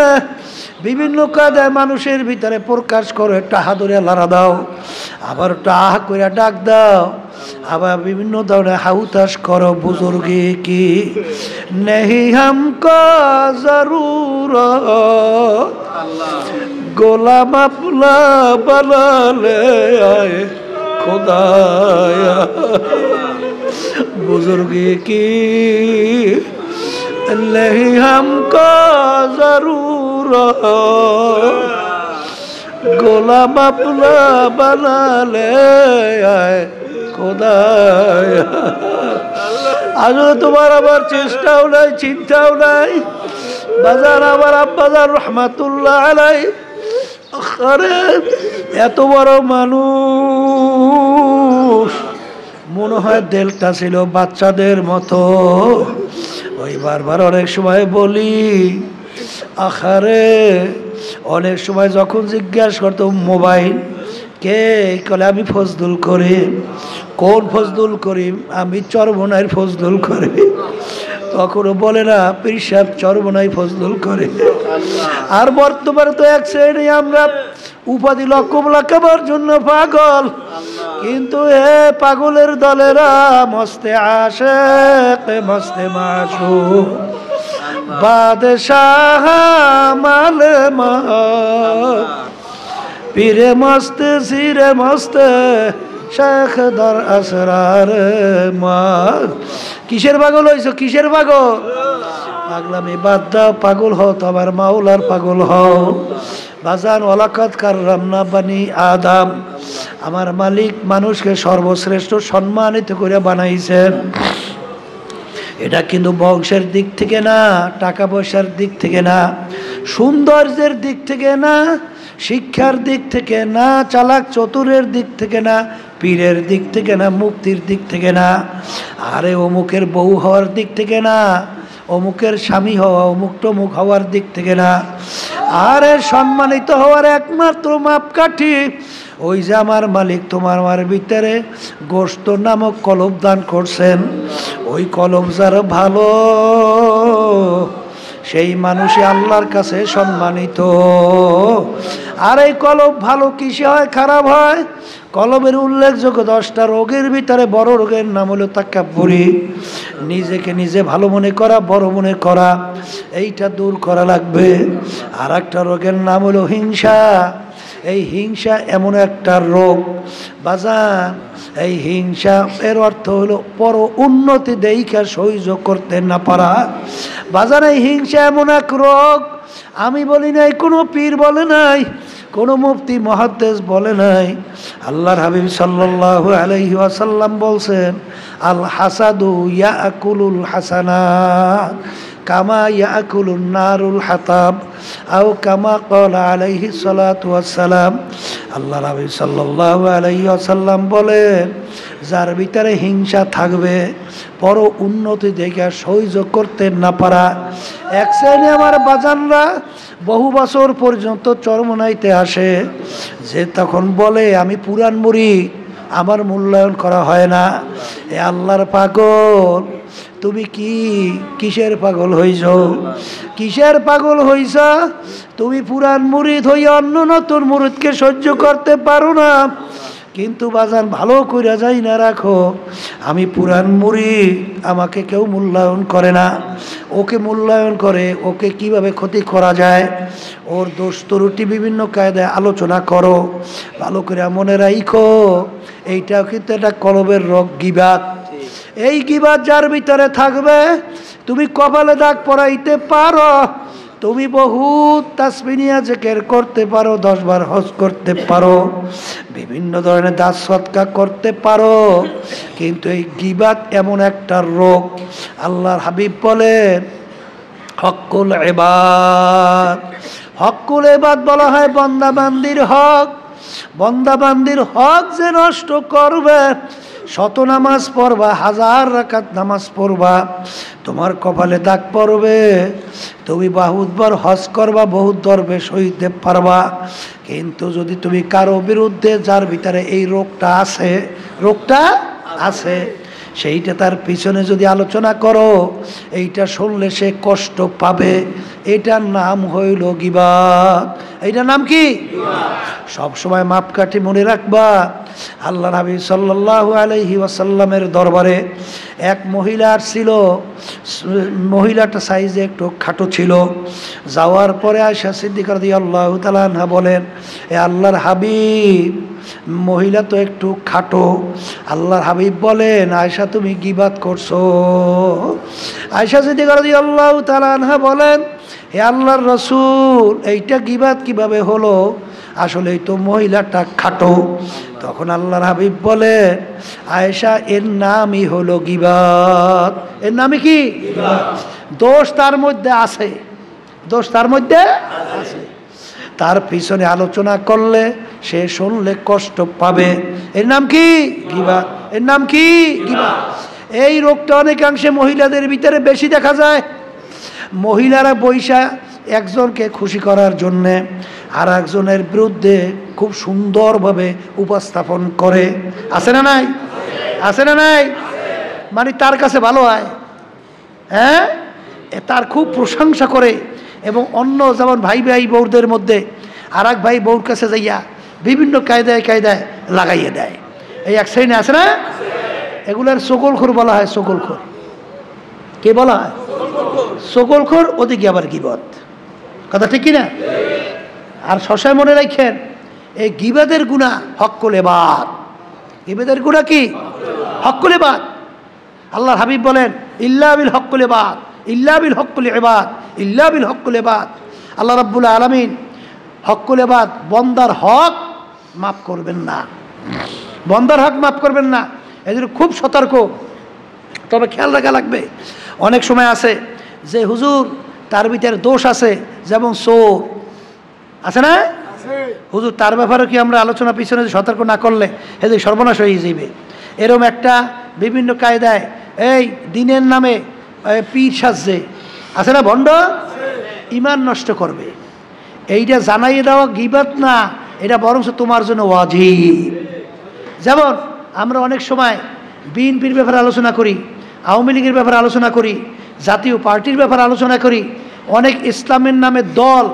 বিভিন্ন কায়দায় মানুষের ভিতরে প্রকাশ করো, একটা হাতুড়ে লাড়া দাও, আবার একটা আহ করে ডাক দাও, আবার বিভিন্ন ধরনের হাউতাস করো। বুজুর্গি কি নেহি হামকো জরুরত, গোলাম আপনা বানালে আয়ে खुदाया, बुजुर्गी की नहीं हमको जरूरत, गोलाम अपना बना ले आए खुदाया। आज तुम्हार आबार चेष्टाओ नाई चिंताओ नाई, बाजार आबार अब्बाजान रहमातुल्लाह आलाइहि আরে এত বড় মানুষ, মনে হয় দেলটা ছিল বাচ্চাদের মতো। ওই বারবার অনেক সময় বলি, আখারে অনেক সময় যখন জিজ্ঞাসা করতো মোবাইল কে, কলে আমি ফজলুল করিম। কোন ফজলুল করিম? আমি চরমনাইয়ের ফজলুল করিম। তখনও বলে না পীর সাহেব চরমনাই ফজলুল করে। আর বর্তমানে তো এক শ্রেণী আমরা উপাধি লকব লাগাবার জন্য পাগল, কিন্তু এ পাগলের দলেরা মস্তে আশিক মস্তে মাশুক বাদশাহ মালমা পীরে মস্তে সিরে মস্তে শেখ দর আসরার মা। কিসের পাগল হইছো? কিসের পাগল? পাগলামি বাদ দাও, পাগল হও তো আমার মাওলার পাগল হও। বাজান ওয়ালাকাদ কাররামনা বানি আদম, আমার মালিক মানুষকে সর্বশ্রেষ্ঠ সম্মানিত করে বানাইছেন। এটা কিন্তু বংশের দিক থেকে না, টাকা পয়সার দিক থেকে না, সৌন্দর্যের দিক থেকে না, শিক্ষার দিক থেকে না, চালাক চতুরের দিক থেকে না, পীরের দিক থেকে না, মুক্তির দিক থেকে না, আরে অমুকের বউ হওয়ার দিক থেকে না, অমুকের স্বামী হওয়া, অমুক টমুক হওয়ার দিক থেকে না। আরে সম্মানিত হওয়ার একমাত্র মাপকাঠি ওই যে আমার মালিক তোমার আমার ভিতরে গোশত নামক কলব দান করছেন। ওই কলব যার ভালো সেই মানুষই আল্লাহর কাছে সম্মানিত। আর এই কলব ভালো কিসে হয়, খারাপ হয়? কলবের উল্লেখযোগ্য 10টা রোগের ভিতরে বড় রোগের নাম হলো তাকাব্বুরি, নিজেকে নিজে ভালো মনে করা, বড় মনে করা, এইটা দূর করা লাগবে। আর একটা রোগের নাম হলো হিংসা। এই হিংসা এমন একটা রোগ বাজান, এই হিংসা এর অর্থ হলো পর উন্নতি দেইখা সহ্য করতে না পারা। বাজান এই হিংসা এমন এক রোগ, আমি বলি নাই, কোনো পীর বলে নাই, কোনো মুফতি মুহাদ্দিস বলে নাই, আল্লাহর হাবিব সাল্লাল্লাহু আলাইহি ওয়াসাল্লাম বলছেন, আল হাসাদু ইয়াকুলুল হাসানাত কামা ইয়াকুলুন নারুল হাতাব আও কামা ক্বালা আলাইহি সালাতু ওয়াসসালাম। আল্লাহর হাবিব সাল্লাল্লাহু আলাইহি ওয়াসাল্লাম বলেন, যার ভিতরে হিংসা থাকবে, পর উন্নতি দেখে সহ্য করতে না পারা। এক শ্রেণী আমার বাজানরা বহু বছর পর্যন্ত চরমনাইতে আসে, যে তখন বলে আমি পুরান মুরিদ, আমার মূল্যায়ন করা হয় না। এ আল্লাহর পাগল, তুমি কিসের পাগল হইছ? কিসের পাগল হইছ? তুমি পুরান মুরিদ হইয়া অন্য নতুন মুরিদকে সহ্য করতে পারো না। কিন্তু বাজান ভালো কইরা যাই না রাখো, আমি পুরান মুরিদ, আমাকে কেউ মূল্যায়ন করে না। ওকে মূল্যায়ন করে, ওকে কিভাবে ক্ষতি করা যায়, ওর দোষ ত্রুটি বিভিন্ন কায়দায় আলোচনা করো, ভালো করে মনে রাখো। এইটাও কিন্তু একটা কলবের রোগ, গীবাত। এই গীবাত যার ভিতরে থাকবে, তুমি কপালে দাগ পরাইতে পারো, তুমি বহুত তাসবিহ নিয়ে জিকির করতে পারো, 10 বার হজ করতে পারো, বিভিন্ন ধরনের দান সদকা করতে পারো, কিন্তু এই গীবাত এমন একটা রোগ। আল্লাহর হাবিব বলেন হকুল ইবাদ, হকুল ইবাদ বলা হয় বান্দাবান্দির হক। বান্দাবান্দির হক যে নষ্ট করবে, শত নামাজ পড়বা, 1000 রাকাত নামাজ পড়বা, তোমার কপালে দাগ পড়বে। তুমি বহুতবার হজ করবা, বহুত দরবেশ হইতে পারবা, কিন্তু যদি তুমি কারো বিরুদ্ধে, যার ভিতরে এই রোগটা আছে, রোগটা আছে, সেইটা তার পিছনে যদি আলোচনা করো, এইটা শুনলে সে কষ্ট পাবে। এটার নাম হইল গীবাত। এইটার নাম কি? সব সময় মাপকাঠি মনে রাখবা। আল্লাহ নবী সাল্লাল্লাহু আলাইহি ওয়াসাল্লামের দরবারে এক মহিলা ছিল। মহিলাটা সাইজে একটু খাটো ছিল। যাওয়ার পরে আয়েশা সিদ্দিকা রাদিয়াল্লাহু তাআলা আনহা বলেন, এ আল্লাহর হাবিব, মহিলা তো একটু খাটো। আল্লাহর হাবিব বলেন, আয়েশা তুমি গীবাত করছো। আয়েশা সিদ্দিকা রাদিয়াল্লাহু তাআলা আনহা বলেন, হে আল্লাহর রাসূল, এইটা গীবাত কিভাবে হলো? আসলে তো মহিলাটা খাটো। তখন আল্লাহর হাবিব বলে, আয়েশা, এর নামই হলো গীবাত। এর নামই কি? দোষ তার মধ্যে আছে, দোষ তার মধ্যে আছে। তার পিছনে আলোচনা করলে সে শুনলে কষ্ট পাবে। এর নাম কি? গীবাত। এর নাম কি? গীবাত। এই রোগটা অনেকাংশে মহিলাদের ভিতরে বেশি দেখা যায়। মহিলারা বৈশা একজনকে খুশি করার জন্যে আর একজনের বিরুদ্ধে খুব সুন্দরভাবে উপস্থাপন করে। আছে না নাই? আছে না নাই? মানে তার কাছে ভালো হয়, হ্যাঁ, তার খুব প্রশংসা করে। এবং অন্য যেমন ভাই ভাই বউদের মধ্যে আর এক ভাই বউর কাছে যাইয়া বিভিন্ন কায়দায় কায়দায় লাগাইয়ে দেয়। এই এক শ্রেণী আছে না? এগুলার সকলখোর বলা হয়। সকলখোর কে বলা হয়? সকলখোর। ওদিকে আবার গীবত। কথা ঠিক কিনা? আর সবসময় মনে রাখেন, এই গীবাতের গুনাহ হক্কুল ইবাদ। গীবাতের গুনাহ কি? হক্কুল ইবাদ। আল্লাহর হাবিব বলেন, ইল্লা বিল হক্কুল ইবাদ, ইল্লা বিল হক্কুল ইবাদ, ইল্লা বিল হক্কুল ইবাদ। আল্লাহ রাব্বুল আলামিন হক্কুল ইবাদ, বন্দার হক মাফ করবেন না। বন্দার হক মাফ করবেন না। এজন্য খুব সতর্ক। তবে খেয়াল রাখা লাগবে, অনেক সময় আছে যে হুজুর তার ভিতরে দোষ আছে, যেমন চোর আছে না? হুজুর তার ব্যাপারে কি আমরা আলোচনা পিছনে সতর্ক না করলে এদের সর্বনাশ হয়ে যাবে। এরকম একটা বিভিন্ন কায়দায় এই দিনের নামে পীর সাজছে, আছে না? ভণ্ড ইমান নষ্ট করবে। এইটা জানাইয়ে দেওয়া গীবাত না, এটা বরঞ্চ তোমার জন্য ওয়াজিব। যেমন আমরা অনেক সময় বিএনপির ব্যাপারে আলোচনা করি, আওয়ামী লীগের ব্যাপারে আলোচনা করি, জাতীয় পার্টির ব্যাপারে আলোচনা করি, অনেক ইসলামের নামে দল,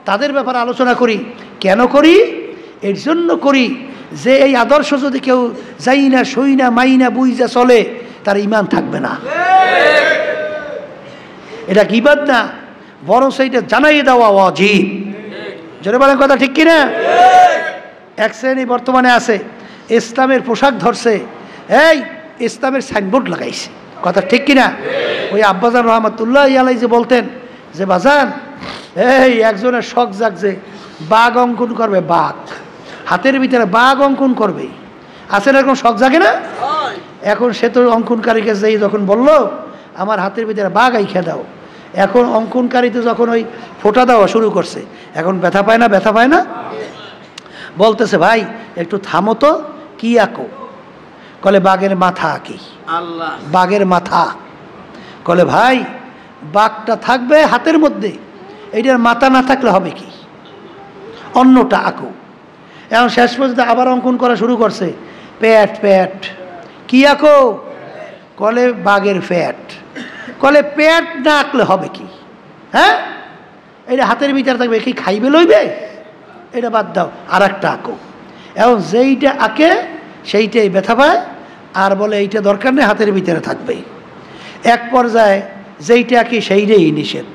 তাদের ব্যাপারে আলোচনা করি। কেন করি? এর জন্য করি যে এই আদর্শ যদি কেউ যাই না, সই না, মাই না, বুঝা চলে, তার ইমান থাকবে না। এটা গীবাত না, বরং সেইটা জানাইয়ে দেওয়া ওয়াজিব। জোরে বলেন কথা ঠিক কিনা? এক শ্রেণী বর্তমানে আছে, ইসলামের পোশাক ধরছে, এই ইসলামের সাইনবোর্ড লাগাইছে। কথা ঠিক কিনা? ওই আব্বাজান রহমাতুল্লাহ আলাই যে বলতেন যে বাজান, এই একজনের শখ জাগছে, বাঘ অঙ্কন করবে, বাঘ হাতের ভিতরে বাঘ অঙ্কন করবে। আছে না এরকম শখ জাগে না? এখন সে তো অঙ্কনকারীকে যেই যখন বলল আমার হাতের ভিতরে বাঘ আইখা দাও, এখন অঙ্কনকারীতে যখন ওই ফোঁটা দেওয়া শুরু করছে, এখন ব্যথা পায় না? ব্যথা পায় না? বলতেছে ভাই একটু থামো তো, কি আঁকো? কলে বাঘের মাথা আঁকি। বাঘের মাথা। কলে ভাই বাঘটা থাকবে হাতের মধ্যে, এইটার মাথা না থাকলে হবে কি? অন্যটা আঁকো। এখন শেষ পর্যন্ত আবার অঙ্কন করা শুরু করছে, পেট পেট। কি আঁকো? কলে বাঘের পেট। কলে পেট না আঁকলে হবে কি? হ্যাঁ, এটা হাতের ভিতরে থাকবে, কি খাইবে লইবে? এটা বাদ দাও, আর একটা আঁকো। এখন যেইটা আঁকে সেইটাই ব্যথা পায়, আর বলে এইটা দরকার নেই, হাতের ভিতরে থাকবে। এক পর্যায়ে যেইটা আঁকি সেইটাই নিষেধ।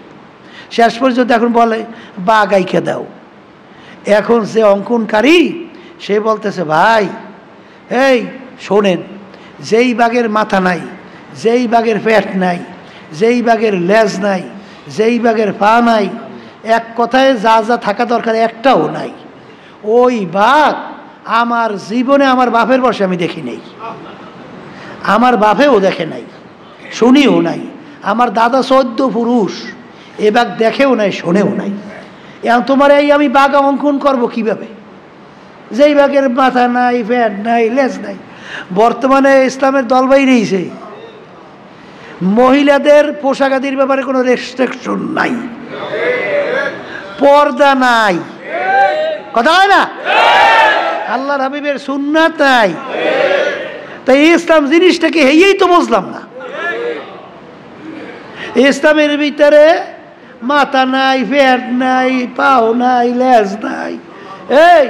শেষ পর্যন্ত এখন বলে বাঘ আইকে দাও। এখন যে অঙ্কনকারী সে বলতেছে ভাই এই শোনেন, যেই বাঘের মাথা নাই, যেই বাঘের পেট নাই, যেই বাঘের লেজ নাই, যেই বাঘের পা নাই, এক কথায় যা যা থাকা দরকার একটাও নাই। ওই বাঘ আমার জীবনে আমার বাপের বয়সে আমি দেখি নাই, আমার বাপেও দেখে নাই, শুনিও নাই। আমার দাদা 14 পুরুষ, এ বাঘ দেখেও নাই, শোনেও নাই। এখন তোমার এই আমি বাঘ অঙ্কন করব কিভাবে? যেই বাঘের মাথা নাই, পেট নাই, লেজ নাই। বর্তমানে ইসলামের দল বাইরেছে, মহিলাদের পোশাক আদির ব্যাপারে কোনো রেস্ট্রিকশন নাই, পর্দা নাই, কথা হয় না, আল্লাহর হাবিবের সুন্নাত নাই। তাই ইসলাম জিনিসটাকে হেয়েই তো বুঝলাম না। ইসলামের ভিতরে মাথা নাই, পেট নাই, পাও নাই, লেজ নাই। এই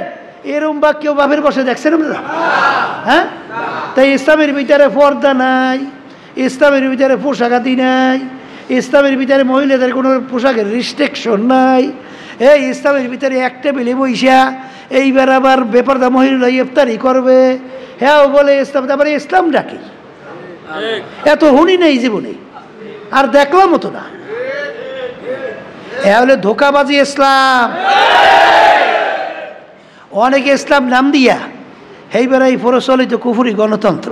এরম বা কেউ বাপের বসে দেখছেন আপনারা? হ্যাঁ, তাই ইসলামের ভিতরে পর্দা নাই, ইসলামের ভিতরে পোশাক আদি নাই, ইসলামের ভিতরে মহিলাদের কোনো পোশাকের রিস্ট্রিকশন নাই। এই ইসলামের ভিতরে এক টেবিলে বইসা এইবার আবার বেপরদা মহিলা ইফতারি করবে, হ্যাঁ বলে ইসলাম। তারপরে ইসলাম ডাকে, এত হুনি নেই জীবনে, আর দেখলামও তো না। এ হলে ধোকাবাজি ইসলাম। অনেকে ইসলাম নাম দিয়া এইবার এই প্রচলিত কুফরি গণতন্ত্র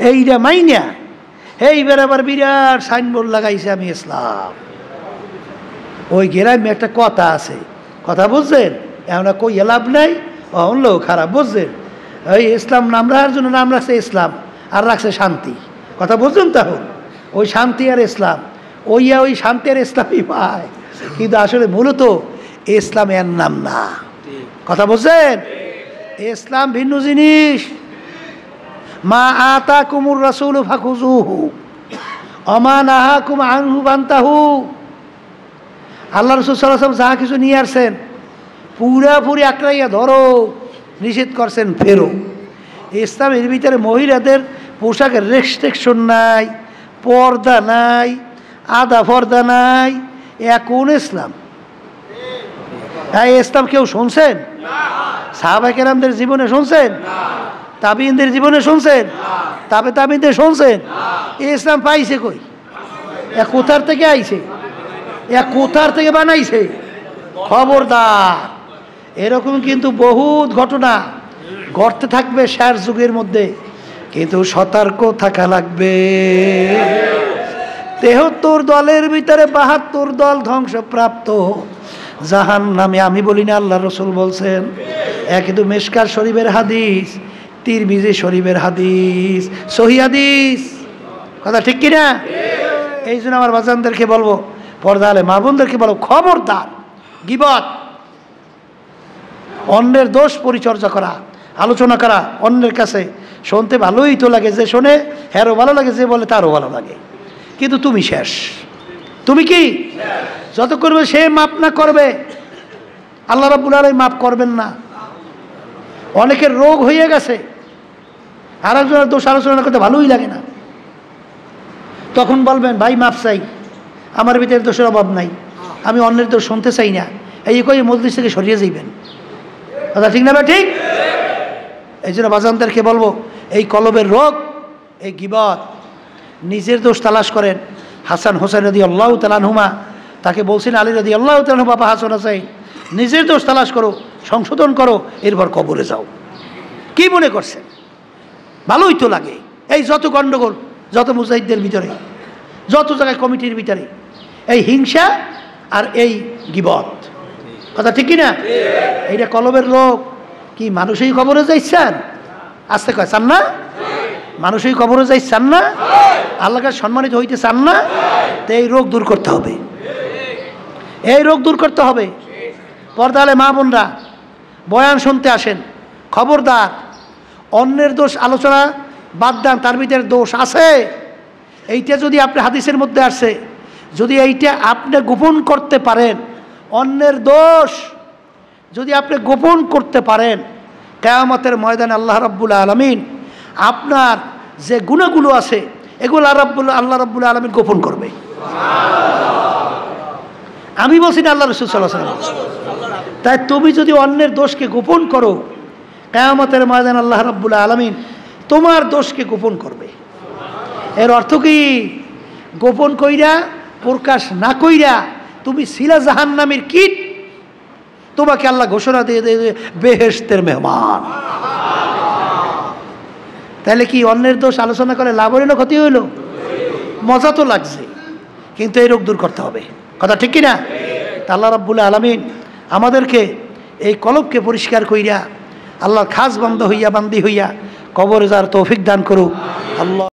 এইটা মাইনা এইবার আবার বিরাট সাইনবোর্ড লাগাইছে আমি ইসলাম। ওই গ্রামে একটা কথা আছে, কথা বুঝছেন? এখন কই লাভ নাই, অনলেও খারাপ, বুঝছেন? ওই ইসলাম নাম রাখার জন্য নাম রাখছে ইসলাম, আর রাখছে শান্তি, কথা বুঝছেন? তখন ওই শান্তি আর ইসলাম, ওই শান্তি আর ইসলামই পায়, কিন্তু আসলে মূলত ইসলাম এর নাম না, কথা বুঝছেন? ইসলাম ভিন্ন জিনিস। মা আতাকুমুর রাসূলু ফাখুযুহু ওমা নাহাকুম আনহু ফান্তাহু। আল্লাহ রাসূল সাল্লাল্লাহু আলাইহি ওয়াসাল্লাম যা কিছু নিয়ে আসছেন পুরাপুরি আঁকড়াইয়া ধরো, নিষেধ করছেন ফেরো। ইসলামের ভিতরে মহিলাদের পোশাকের রেস্ট্রিকশন নাই, পর্দা নাই, আধা পর্দা নাই। কোন ইসলাম? এই ইসলাম কেউ শুনছেন? সাহাবায়ে কেরামদের জীবনে শুনছেন? তাবিঈনদের জীবনে শুনছেন? তাবিঈনদের শুনছেন? এই ইসলাম পাইছে কই? কোথার থেকে আইছে? কোথার থেকে বানাইছে? খবরদার, এরকম কিন্তু বহুত ঘটনা ঘটতে থাকবে শেষ যুগের মধ্যে, কিন্তু সতর্ক থাকা লাগবে। 73 দলের ভিতরে 72 দল ধ্বংসপ্রাপ্ত জাহান্নামে। আমি বলি না, আল্লাহ রাসূল বলছেন। কিন্তু মিশকাত শরীফের হাদিস, তিরমিজি শরীফের হাদিস, সহিহ হাদিস, কথা ঠিক কিনা? এই জন্য আমার বাজানদেরকে বলবো, পর্দা আলে মা বোনদেরকে বলবো, খবরদার গীবত, অন্যের দোষ পরিচর্যা করা, আলোচনা করা অন্যের কাছে শুনতে ভালোই তো লাগে, যে শোনে হ্যারও ভালো লাগে, যে বলে তারও ভালো লাগে, কিন্তু তুমি শেষ। তুমি কি যত করবে সে মাপ না করবে, আল্লাহ রাব্বুল আলামিন মাপ করবেন না। অনেকের রোগ হয়ে গেছে, আর একজনের দোষ আলোচনা করতে ভালোই লাগে না, তখন বলবেন ভাই মাপ চাই, আমার ভিতরে দোষের অভাব নাই, আমি অন্যের দোষ শুনতে চাই না, এই কই মজলিস থেকে সরিয়ে যাইবেন, কথা ঠিক না? ঠিক। এই জন্য বাজানদেরকে বলবো, এই কলবের রোগ, এই গীবত, নিজের দোষ তালাশ করেন। হাসান হোসেন রাদিয়াল্লাহু তাআলা আনহুমা, তাকে বলছেন আলী রাদিয়াল্লাহু তাআলা আনহু, বাবা হাসান হোসেন, নিজের দোষ তালাশ করো, সংশোধন করো, এরপর কবরে যাও। কি মনে করছেন? ভালোই তো লাগে। এই যত গণ্ডগোল, যত মুজাহিদদের ভিতরে, যত জায়গায় কমিটির ভিতরে এই হিংসা আর এই গীবত, কথা ঠিক কিনা? এইটা কলবের রোগ। কি মানুষই কবরে যাইছেন? আস্তে কয় চান না? মানুষই কবরে যাই চান না? আল্লাহকে সম্মানিত হইতে চান না? তো এই রোগ দূর করতে হবে, এই রোগ দূর করতে হবে। পর্দা আলে মা বোনরা বয়ান শুনতে আসেন, খবরদার অন্যের দোষ আলোচনা বাদ দেন, তার ভিতরে দোষ আছে। এইটা যদি আপনি হাদিসের মধ্যে আসে, যদি এইটা আপনি গোপন করতে পারেন, অন্যের দোষ যদি আপনি গোপন করতে পারেন, কিয়ামতের ময়দানে আল্লাহ রাব্বুল আলামিন আপনার যে গুনাহগুলো আছে এগুলো আল্লাহ রাব্বুল আলামিন গোপন করবে। আমি বলছি না, আল্লাহ রাসূল সাল্লাল্লাহু আলাইহি ওয়াসাল্লাম। তাই তুমি যদি অন্যের দোষকে গোপন করো, কিয়ামতের ময়দানে আল্লাহ রাব্বুল আলামিন তোমার দোষকে গোপন করবে। এর অর্থ কি? গোপন কইরা, প্রকাশ না কইরা তুমি ছিলা জাহান্নামীর কীট, তোমাকে আল্লাহ ঘোষণা দিয়ে দিয়ে বেহেশতের মেহমান। তাহলে কি অন্যের দোষ আলোচনা করে লাভ হইল না ক্ষতি হইল? মজা তো লাগছে, কিন্তু এই রোগ দূর করতে হবে। কথা ঠিক কিনা? তা আল্লাহ রাব্বুল আলামিন আমাদেরকে এই কলবকে পরিষ্কার কইরা আল্লাহর খাস বান্দা হইয়া বান্দি হইয়া কবরে যাওয়ার তৌফিক দান করুক। আল্লাহ